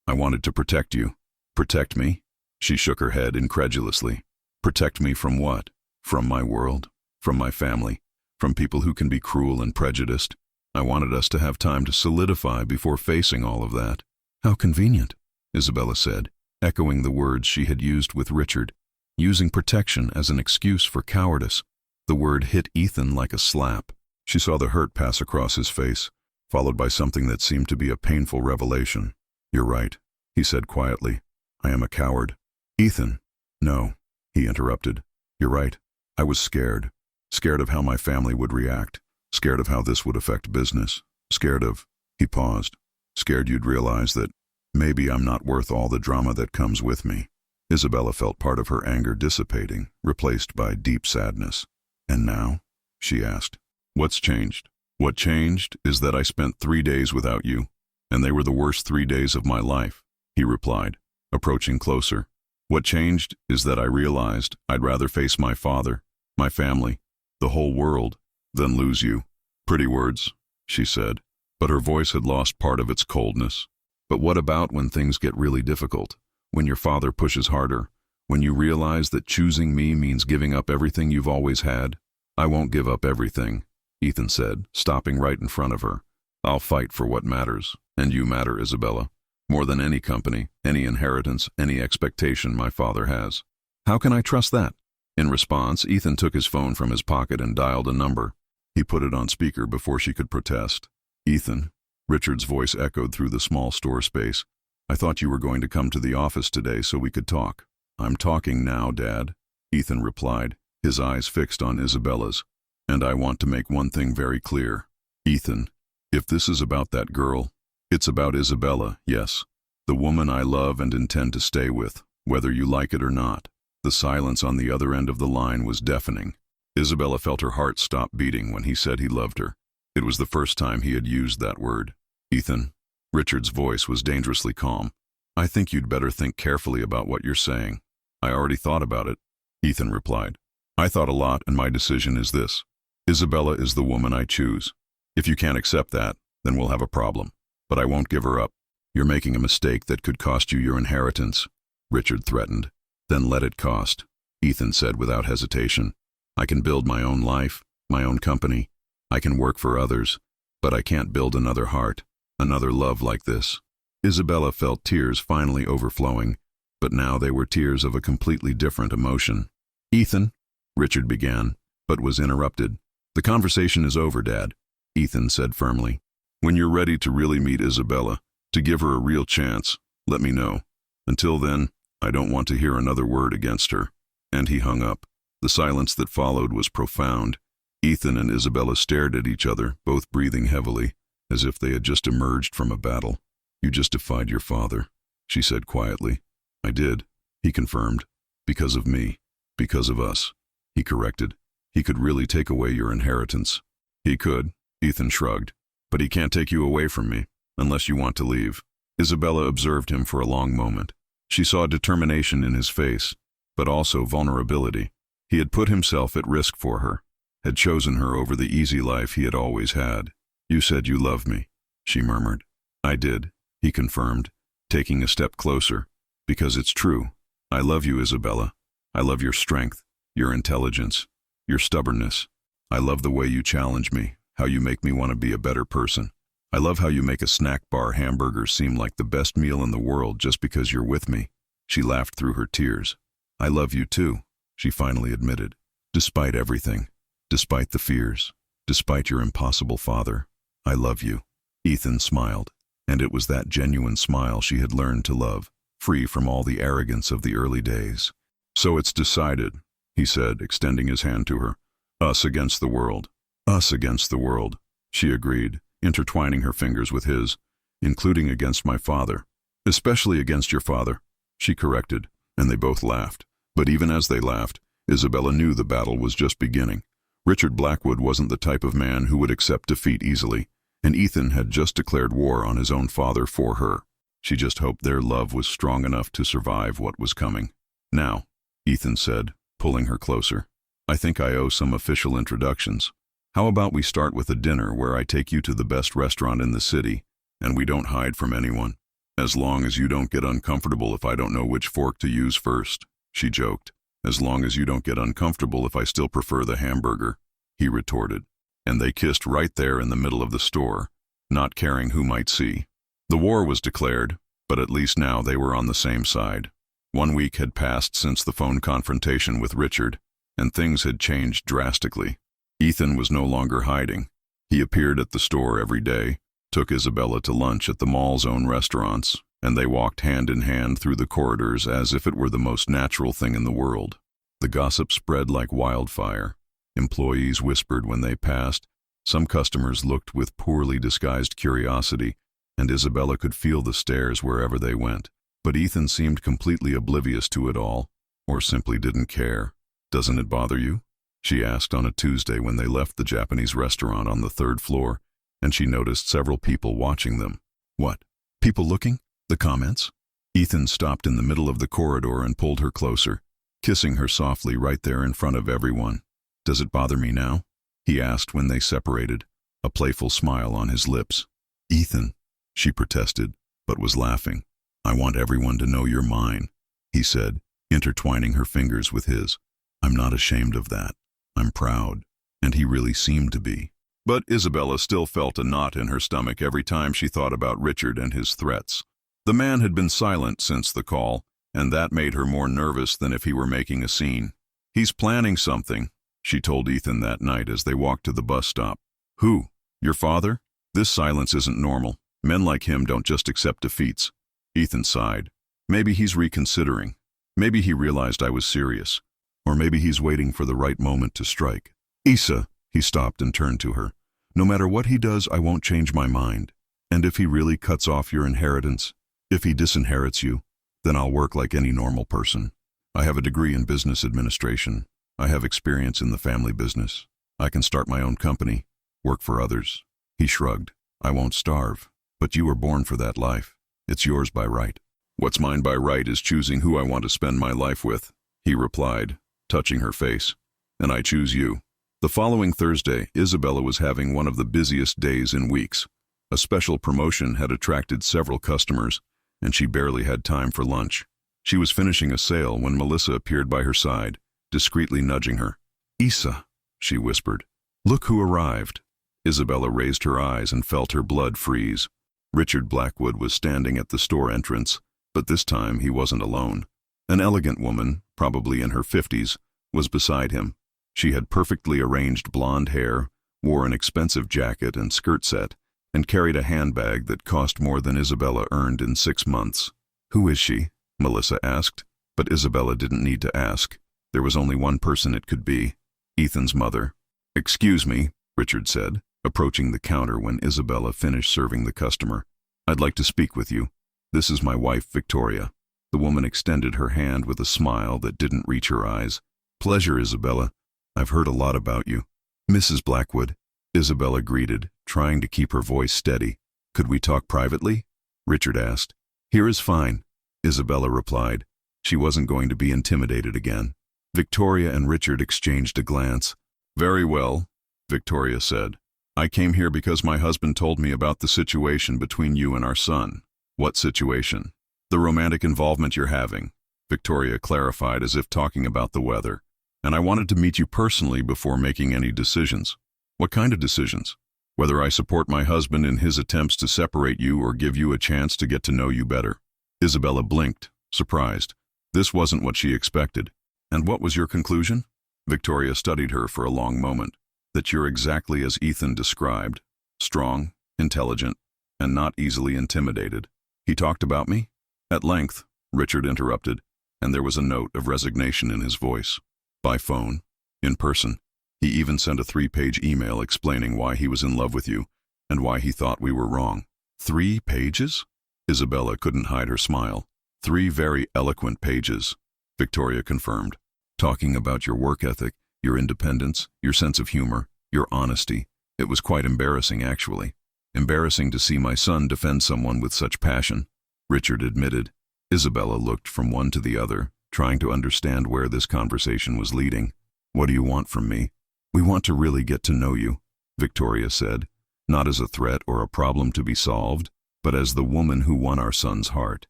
I wanted to protect you. Protect me? She shook her head incredulously. Protect me from what? From my world? From my family? From people who can be cruel and prejudiced? I wanted us to have time to solidify before facing all of that. How convenient, Isabella said, echoing the words she had used with Richard, using protection as an excuse for cowardice. The word hit Ethan like a slap. She saw the hurt pass across his face, followed by something that seemed to be a painful revelation. You're right, he said quietly. I am a coward. Ethan. No, he interrupted. You're right. I was scared. Scared of how my family would react. Scared of how this would affect business. Scared of... He paused. Scared you'd realize that maybe I'm not worth all the drama that comes with me. Isabella felt part of her anger dissipating, replaced by deep sadness. And now? She asked. What's changed? What changed is that I spent 3 days without you, and they were the worst 3 days of my life, he replied, approaching closer. What changed is that I realized I'd rather face my father, my family, the whole world, than lose you. Pretty words, she said, but her voice had lost part of its coldness. But what about when things get really difficult? When your father pushes harder? When you realize that choosing me means giving up everything you've always had? I won't give up everything, Ethan said, stopping right in front of her. I'll fight for what matters, and you matter, Isabella. More than any company, any inheritance, any expectation my father has. How can I trust that? In response, Ethan took his phone from his pocket and dialed a number. He put it on speaker before she could protest. Ethan, Richard's voice echoed through the small store space. I thought you were going to come to the office today so we could talk. I'm talking now, Dad, Ethan replied, his eyes fixed on Isabella's. And I want to make one thing very clear. Ethan, if this is about that girl, it's about Isabella, yes. The woman I love and intend to stay with, whether you like it or not. The silence on the other end of the line was deafening. Isabella felt her heart stop beating when he said he loved her. It was the first time he had used that word. Ethan, Richard's voice was dangerously calm. I think you'd better think carefully about what you're saying. I already thought about it, Ethan replied. I thought a lot, and my decision is this. Isabella is the woman I choose. If you can't accept that, then we'll have a problem. But I won't give her up. You're making a mistake that could cost you your inheritance, Richard threatened. Then let it cost, Ethan said without hesitation. I can build my own life, my own company. I can work for others, but I can't build another heart, another love like this. Isabella felt tears finally overflowing, but now they were tears of a completely different emotion. Ethan, Richard began, but was interrupted. The conversation is over, Dad, Ethan said firmly. When you're ready to really meet Isabella, to give her a real chance, let me know. Until then, I don't want to hear another word against her. And he hung up. The silence that followed was profound. Ethan and Isabella stared at each other, both breathing heavily, as if they had just emerged from a battle. You just defied your father, she said quietly. I did, he confirmed. Because of me. Because of us. He corrected. He could really take away your inheritance. He could, Ethan shrugged. But he can't take you away from me, unless you want to leave. Isabella observed him for a long moment. She saw determination in his face, but also vulnerability. He had put himself at risk for her, had chosen her over the easy life he had always had. You said you loved me, she murmured. I did, he confirmed, taking a step closer. Because it's true. I love you, Isabella. I love your strength, your intelligence, your stubbornness. I love the way you challenge me, how you make me want to be a better person. I love how you make a snack bar hamburger seem like the best meal in the world just because you're with me. She laughed through her tears. I love you too, she finally admitted. Despite everything, despite the fears, despite your impossible father, I love you. Ethan smiled, and it was that genuine smile she had learned to love, free from all the arrogance of the early days. So it's decided, he said, extending his hand to her. Us against the world. Us against the world, she agreed, intertwining her fingers with his, including against my father. Especially against your father, she corrected, and they both laughed. But even as they laughed, Isabella knew the battle was just beginning. Richard Blackwood wasn't the type of man who would accept defeat easily, and Ethan had just declared war on his own father for her. She just hoped their love was strong enough to survive what was coming. Now, Ethan said, pulling her closer, I think I owe some official introductions. How about we start with a dinner where I take you to the best restaurant in the city, and we don't hide from anyone? As long as you don't get uncomfortable if I don't know which fork to use first, she joked. As long as you don't get uncomfortable if I still prefer the hamburger, he retorted. And they kissed right there in the middle of the store, not caring who might see. The war was declared, but at least now they were on the same side. 1 week had passed since the phone confrontation with Richard, and things had changed drastically. Ethan was no longer hiding. He appeared at the store every day, took Isabella to lunch at the mall's own restaurants, and they walked hand in hand through the corridors as if it were the most natural thing in the world. The gossip spread like wildfire. Employees whispered when they passed. Some customers looked with poorly disguised curiosity, and Isabella could feel the stares wherever they went. But Ethan seemed completely oblivious to it all, or simply didn't care. Doesn't it bother you? She asked on a Tuesday when they left the Japanese restaurant on the 3rd floor, and she noticed several people watching them. What? People looking? The comments? Ethan stopped in the middle of the corridor and pulled her closer, kissing her softly right there in front of everyone. Does it bother me now? He asked when they separated, a playful smile on his lips. Ethan, she protested, but was laughing. I want everyone to know you're mine, he said, intertwining her fingers with his. I'm not ashamed of that. I'm proud. And he really seemed to be. But Isabella still felt a knot in her stomach every time she thought about Richard and his threats. The man had been silent since the call, and that made her more nervous than if he were making a scene. He's planning something, she told Ethan that night as they walked to the bus stop. Who? Your father? This silence isn't normal. Men like him don't just accept defeats. Ethan sighed. Maybe he's reconsidering. Maybe he realized I was serious. Or maybe he's waiting for the right moment to strike. Isa, he stopped and turned to her. No matter what he does, I won't change my mind. And if he really cuts off your inheritance, if he disinherits you, then I'll work like any normal person. I have a degree in business administration. I have experience in the family business. I can start my own company, work for others. He shrugged. I won't starve. But you were born for that life. It's yours by right. What's mine by right is choosing who I want to spend my life with, he replied, touching her face. And I choose you. The following Thursday, Isabella was having one of the busiest days in weeks. A special promotion had attracted several customers, and she barely had time for lunch. She was finishing a sale when Melissa appeared by her side, discreetly nudging her. Isa, she whispered. Look who arrived. Isabella raised her eyes and felt her blood freeze. Richard Blackwood was standing at the store entrance, but this time he wasn't alone. An elegant woman, probably in her 50s, was beside him. She had perfectly arranged blonde hair, wore an expensive jacket and skirt set, and carried a handbag that cost more than Isabella earned in 6 months. Who is she? Melissa asked, but Isabella didn't need to ask. There was only one person it could be, Ethan's mother. Excuse me, Richard said, approaching the counter when Isabella finished serving the customer. I'd like to speak with you. This is my wife, Victoria. The woman extended her hand with a smile that didn't reach her eyes. Pleasure, Isabella. I've heard a lot about you. Mrs. Blackwood, Isabella greeted, trying to keep her voice steady. Could we talk privately? Richard asked. Here is fine, Isabella replied. She wasn't going to be intimidated again. Victoria and Richard exchanged a glance. Very well, Victoria said. I came here because my husband told me about the situation between you and our son. What situation? The romantic involvement you're having, Victoria clarified as if talking about the weather. And I wanted to meet you personally before making any decisions. What kind of decisions? Whether I support my husband in his attempts to separate you or give you a chance to get to know you better. Isabella blinked, surprised. This wasn't what she expected. And what was your conclusion? Victoria studied her for a long moment. That you're exactly as Ethan described. Strong, intelligent, and not easily intimidated. He talked about me? At length, Richard interrupted, and there was a note of resignation in his voice. By phone, in person. He even sent a 3-page email explaining why he was in love with you and why he thought we were wrong. 3 pages? Isabella couldn't hide her smile. 3 very eloquent pages, Victoria confirmed. Talking about your work ethic, your independence, your sense of humor, your honesty. It was quite embarrassing, actually. Embarrassing to see my son defend someone with such passion, Richard admitted. Isabella looked from one to the other, trying to understand where this conversation was leading. What do you want from me? We want to really get to know you, Victoria said, not as a threat or a problem to be solved, but as the woman who won our son's heart.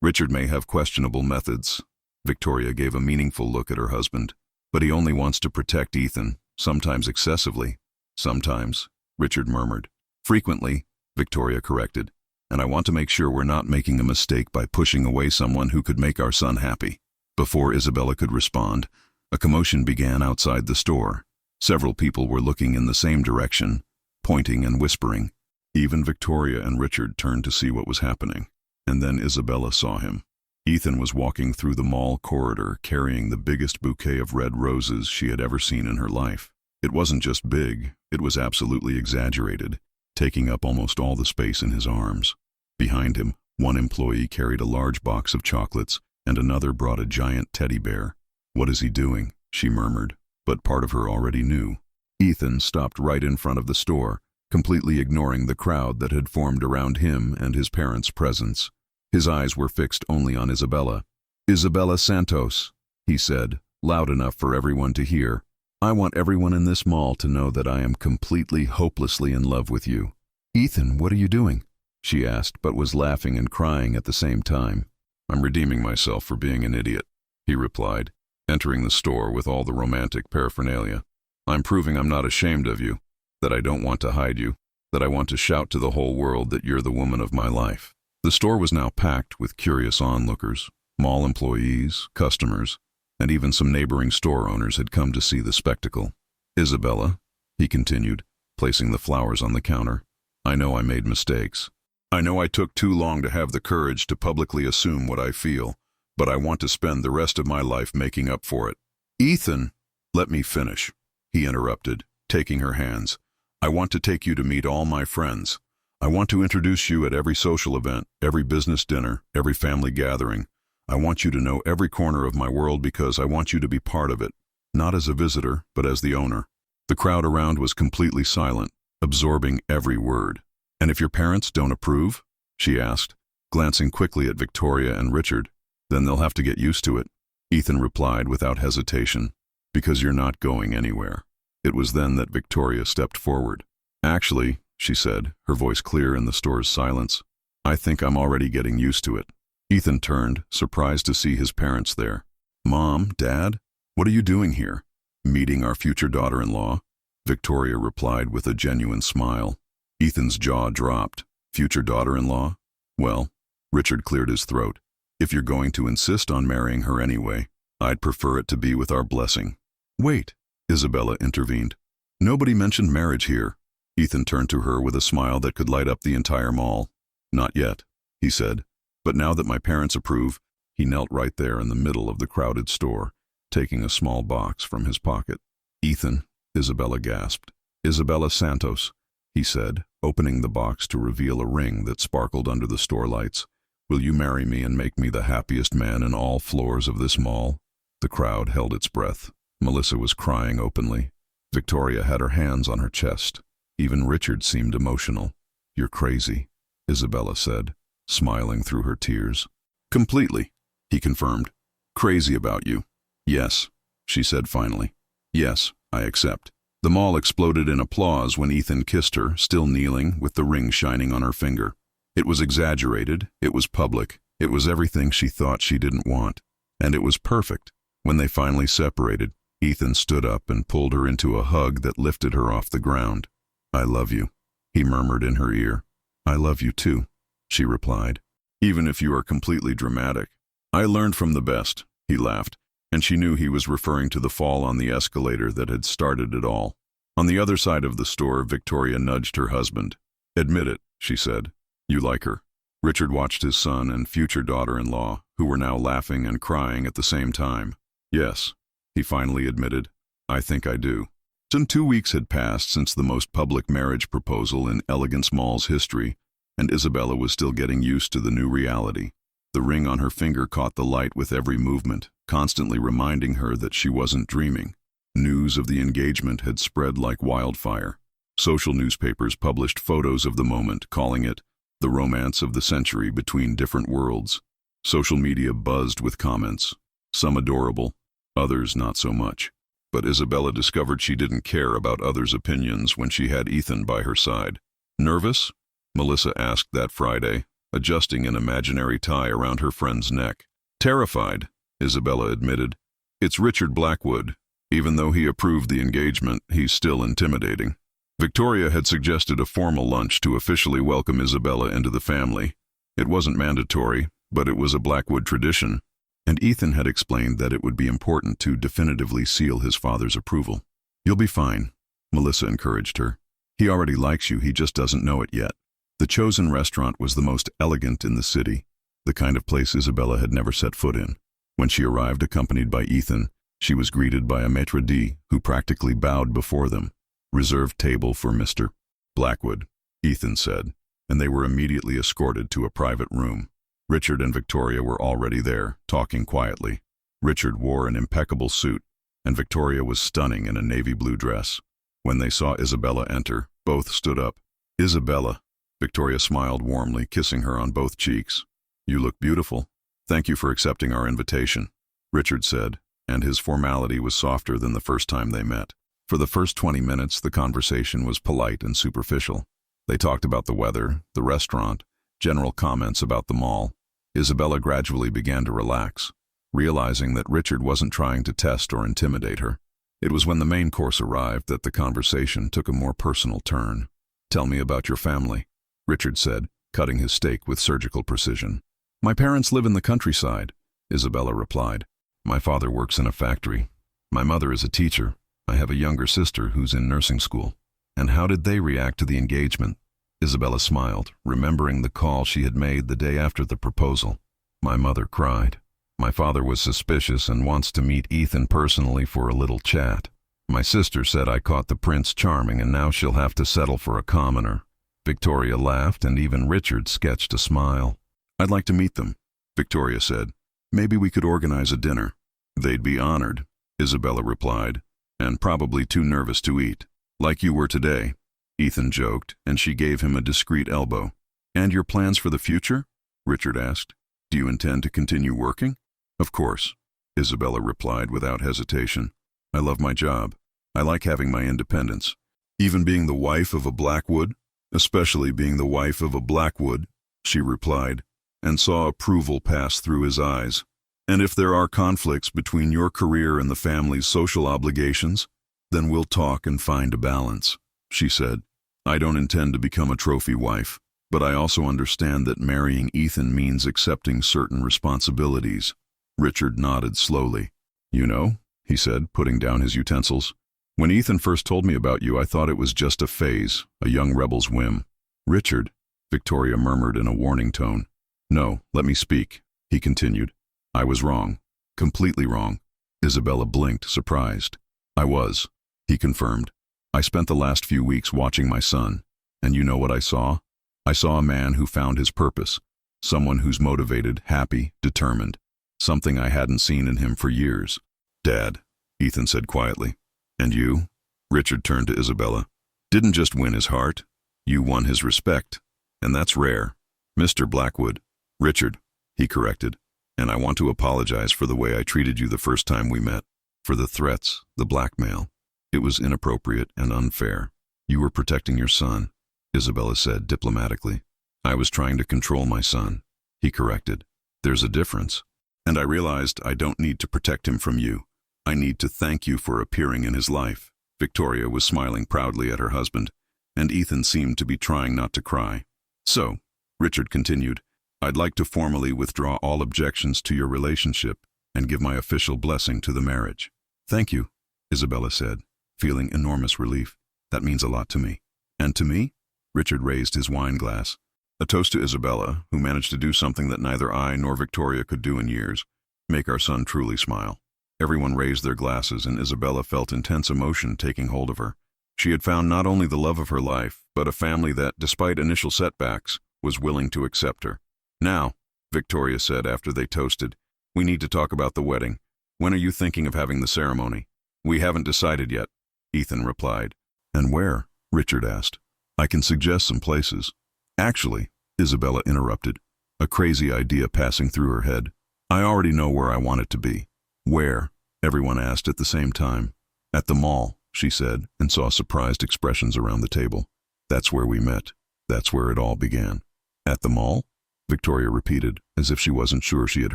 Richard may have questionable methods. Victoria gave a meaningful look at her husband. But he only wants to protect Ethan, sometimes excessively. Sometimes, Richard murmured. Frequently, Victoria corrected. And I want to make sure we're not making a mistake by pushing away someone who could make our son happy. Before Isabella could respond, a commotion began outside the store. Several people were looking in the same direction, pointing and whispering. Even Victoria and Richard turned to see what was happening. And then Isabella saw him. Ethan was walking through the mall corridor carrying the biggest bouquet of red roses she had ever seen in her life. It wasn't just big, it was absolutely exaggerated, taking up almost all the space in his arms. Behind him, one employee carried a large box of chocolates, and another brought a giant teddy bear. What is he doing? She murmured, but part of her already knew. Ethan stopped right in front of the store, completely ignoring the crowd that had formed around him and his parents' presence. His eyes were fixed only on Isabella. "Isabella Santos," he said, loud enough for everyone to hear. "I want everyone in this mall to know that I am completely, hopelessly in love with you." "Ethan, what are you doing?" she asked, but was laughing and crying at the same time. "I'm redeeming myself for being an idiot," he replied, entering the store with all the romantic paraphernalia. "I'm proving I'm not ashamed of you, that I don't want to hide you, that I want to shout to the whole world that you're the woman of my life." The store was now packed with curious onlookers. Mall employees, customers, and even some neighboring store owners had come to see the spectacle. "Isabella," he continued, placing the flowers on the counter, "I know I made mistakes. I know I took too long to have the courage to publicly assume what I feel, but I want to spend the rest of my life making up for it." "Ethan, let me finish," he interrupted, taking her hands. "I want to take you to meet all my friends. I want to introduce you at every social event, every business dinner, every family gathering. I want you to know every corner of my world because I want you to be part of it, not as a visitor, but as the owner." The crowd around was completely silent, absorbing every word. "And if your parents don't approve?" she asked, glancing quickly at Victoria and Richard. "Then they'll have to get used to it," Ethan replied without hesitation. "Because you're not going anywhere." It was then that Victoria stepped forward. "Actually," she said, her voice clear in the store's silence, "I think I'm already getting used to it." Ethan turned, surprised to see his parents there. "Mom, Dad, what are you doing here?" "Meeting our future daughter-in-law," Victoria replied with a genuine smile. Ethan's jaw dropped. "Future daughter-in-law? Well," Richard cleared his throat, "if you're going to insist on marrying her anyway, I'd prefer it to be with our blessing." "Wait," Isabella intervened. "Nobody mentioned marriage here." Ethan turned to her with a smile that could light up the entire mall. "Not yet," he said, "but now that my parents approve," he knelt right there in the middle of the crowded store, taking a small box from his pocket. "Ethan," Isabella gasped. "Isabella Santos," he said, opening the box to reveal a ring that sparkled under the store lights. "Will you marry me and make me the happiest man in all floors of this mall?" The crowd held its breath. Melissa was crying openly. Victoria had her hands on her chest. Even Richard seemed emotional. "You're crazy," Isabella said, smiling through her tears. "Completely," he confirmed. "Crazy about you." "Yes," she said finally. "Yes, I accept." The mall exploded in applause when Ethan kissed her, still kneeling, with the ring shining on her finger. It was exaggerated, it was public, it was everything she thought she didn't want. And it was perfect. When they finally separated, Ethan stood up and pulled her into a hug that lifted her off the ground. "I love you," he murmured in her ear. "I love you too," she replied. "Even if you are completely dramatic." "I learned from the best," he laughed, and she knew he was referring to the fall on the escalator that had started it all. On the other side of the store, Victoria nudged her husband. "Admit it," she said. "You like her." Richard watched his son and future daughter-in-law, who were now laughing and crying at the same time. "Yes," he finally admitted. "I think I do." Some 2 weeks had passed since the most public marriage proposal in Elegance Mall's history. and Isabella was still getting used to the new reality. The ring on her finger caught the light with every movement, constantly reminding her that she wasn't dreaming. News of the engagement had spread like wildfire. Social newspapers published photos of the moment, calling it the romance of the century between different worlds. Social media buzzed with comments, some adorable, others not so much. But Isabella discovered she didn't care about others' opinions when she had Ethan by her side. "Nervous?" Melissa asked that Friday, adjusting an imaginary tie around her friend's neck. "Terrified," Isabella admitted. "It's Richard Blackwood. Even though he approved the engagement, he's still intimidating." Victoria had suggested a formal lunch to officially welcome Isabella into the family. It wasn't mandatory, but it was a Blackwood tradition, and Ethan had explained that it would be important to definitively seal his father's approval. "You'll be fine," Melissa encouraged her. "He already likes you, he just doesn't know it yet." The chosen restaurant was the most elegant in the city, the kind of place Isabella had never set foot in. When she arrived accompanied by Ethan, she was greeted by a maitre d' who practically bowed before them. "Reserved table for Mr. Blackwood," Ethan said, and they were immediately escorted to a private room. Richard and Victoria were already there, talking quietly. Richard wore an impeccable suit, and Victoria was stunning in a navy blue dress. When they saw Isabella enter, both stood up. "Isabella," Victoria smiled warmly, kissing her on both cheeks. "You look beautiful. Thank you for accepting our invitation," Richard said, and his formality was softer than the first time they met. For the first 20 minutes, the conversation was polite and superficial. They talked about the weather, the restaurant, general comments about the mall. Isabella gradually began to relax, realizing that Richard wasn't trying to test or intimidate her. It was when the main course arrived that the conversation took a more personal turn. "Tell me about your family," Richard said, cutting his steak with surgical precision. "My parents live in the countryside," Isabella replied. "My father works in a factory. My mother is a teacher. I have a younger sister who's in nursing school." "And how did they react to the engagement?" Isabella smiled, remembering the call she had made the day after the proposal. "My mother cried. My father was suspicious and wants to meet Ethan personally for a little chat. My sister said I caught the prince charming and now she'll have to settle for a commoner." Victoria laughed and even Richard sketched a smile. "I'd like to meet them," Victoria said. "Maybe we could organize a dinner." "They'd be honored," Isabella replied, "and probably too nervous to eat. Like you were today," Ethan joked, and she gave him a discreet elbow. "And your plans for the future?" Richard asked. "Do you intend to continue working?" "Of course," Isabella replied without hesitation. "I love my job. I like having my independence. Even being the wife of a Blackwood, especially being the wife of a Blackwood," she replied, and saw approval pass through his eyes. "And if there are conflicts between your career and the family's social obligations, then we'll talk and find a balance," she said. "I don't intend to become a trophy wife, but I also understand that marrying Ethan means accepting certain responsibilities." Richard nodded slowly. "You know," he said, putting down his utensils, "when Ethan first told me about you, I thought it was just a phase, a young rebel's whim." "Richard," Victoria murmured in a warning tone. "No, let me speak," he continued. "I was wrong. Completely wrong." Isabella blinked, surprised. "I was," he confirmed. "I spent the last few weeks watching my son, and you know what I saw? I saw a man who found his purpose, someone who's motivated, happy, determined, something I hadn't seen in him for years." "Dad," Ethan said quietly. "And you?" Richard turned to Isabella. "Didn't just win his heart, you won his respect, and that's rare." "Mr. Blackwood." "Richard," he corrected, "and I want to apologize for the way I treated you the first time we met, for the threats, the blackmail. It was inappropriate and unfair. You were protecting your son," Isabella said diplomatically. "I was trying to control my son," he corrected. "There's a difference. And I realized I don't need to protect him from you. I need to thank you for appearing in his life." Victoria was smiling proudly at her husband, and Ethan seemed to be trying not to cry. "So," Richard continued, "I'd like to formally withdraw all objections to your relationship and give my official blessing to the marriage." "Thank you," Isabella said, feeling enormous relief. "That means a lot to me." "And to me?" Richard raised his wine glass. "A toast to Isabella, who managed to do something that neither I nor Victoria could do in years, make our son truly smile." Everyone raised their glasses, and Isabella felt intense emotion taking hold of her. She had found not only the love of her life, but a family that, despite initial setbacks, was willing to accept her. Now, Victoria said after they toasted, we need to talk about the wedding. When are you thinking of having the ceremony? We haven't decided yet, Ethan replied. And where? Richard asked. I can suggest some places. Actually, Isabella interrupted, a crazy idea passing through her head. I already know where I want it to be. Where? Everyone asked at the same time. At the mall, she said, and saw surprised expressions around the table. That's where we met. That's where it all began. At the mall? Victoria repeated, as if she wasn't sure she had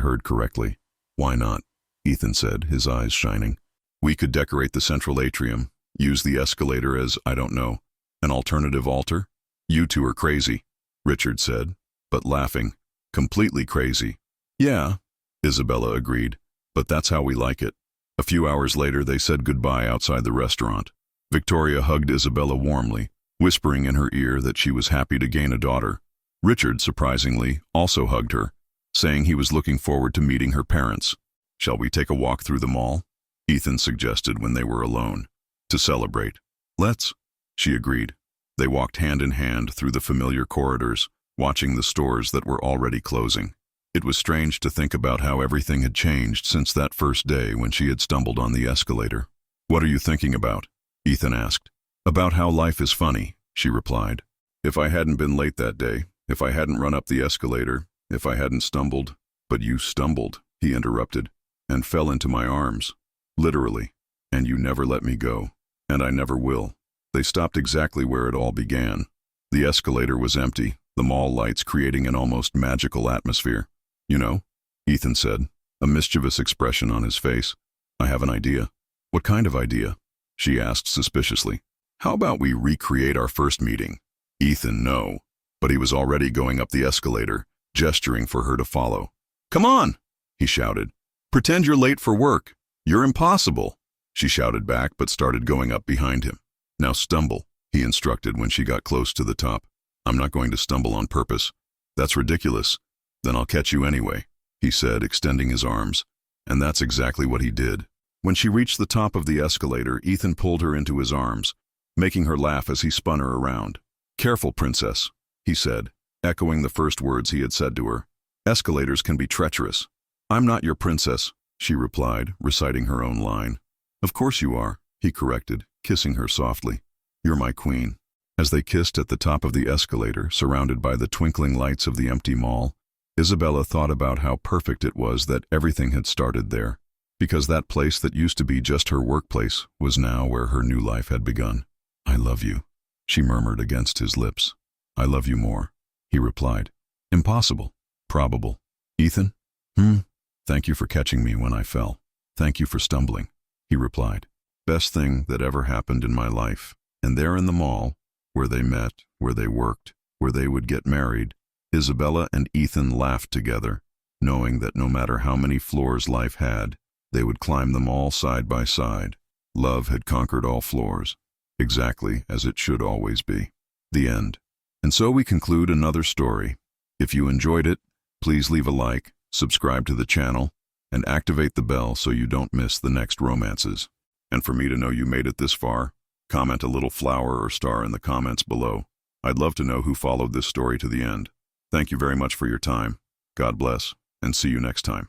heard correctly. Why not? Ethan said, his eyes shining. We could decorate the central atrium, use the escalator as, I don't know, an alternative altar? You two are crazy, Richard said, but laughing. Completely crazy. Yeah, Isabella agreed, but that's how we like it. A few hours later, they said goodbye outside the restaurant. Victoria hugged Isabella warmly, whispering in her ear that she was happy to gain a daughter. Richard, surprisingly, also hugged her, saying he was looking forward to meeting her parents. Shall we take a walk through the mall? Ethan suggested when they were alone. To celebrate. Let's, she agreed. They walked hand in hand through the familiar corridors, watching the stores that were already closing. It was strange to think about how everything had changed since that first day when she had stumbled on the escalator. What are you thinking about? Ethan asked. About how life is funny, she replied. If I hadn't been late that day, if I hadn't run up the escalator, if I hadn't stumbled. But you stumbled, he interrupted, and fell into my arms. Literally. And you never let me go. And I never will. They stopped exactly where it all began. The escalator was empty, the mall lights creating an almost magical atmosphere. You know, Ethan said, a mischievous expression on his face. I have an idea. What kind of idea? She asked suspiciously. How about we recreate our first meeting? Ethan, no. But he was already going up the escalator, gesturing for her to follow. Come on, he shouted. Pretend you're late for work. You're impossible. She shouted back but started going up behind him. Now stumble, he instructed when she got close to the top. I'm not going to stumble on purpose. That's ridiculous. Then I'll catch you anyway, he said, extending his arms. And that's exactly what he did. When she reached the top of the escalator, Ethan pulled her into his arms, making her laugh as he spun her around. Careful, princess, he said, echoing the first words he had said to her. Escalators can be treacherous. I'm not your princess, she replied, reciting her own line. Of course you are, he corrected, kissing her softly. You're my queen. As they kissed at the top of the escalator, surrounded by the twinkling lights of the empty mall, Isabella thought about how perfect it was that everything had started there, because that place that used to be just her workplace was now where her new life had begun. I love you, she murmured against his lips. I love you more, he replied. Impossible. Probable. Ethan? Thank you for catching me when I fell. Thank you for stumbling, he replied. Best thing that ever happened in my life. And there in the mall, where they met, where they worked, where they would get married, Isabella and Ethan laughed together, knowing that no matter how many floors life had, they would climb them all side by side. Love had conquered all floors, exactly as it should always be. The end. And so we conclude another story. If you enjoyed it, please leave a like, subscribe to the channel, and activate the bell so you don't miss the next romances. And for me to know you made it this far, comment a little flower or star in the comments below. I'd love to know who followed this story to the end. Thank you very much for your time. God bless, and see you next time.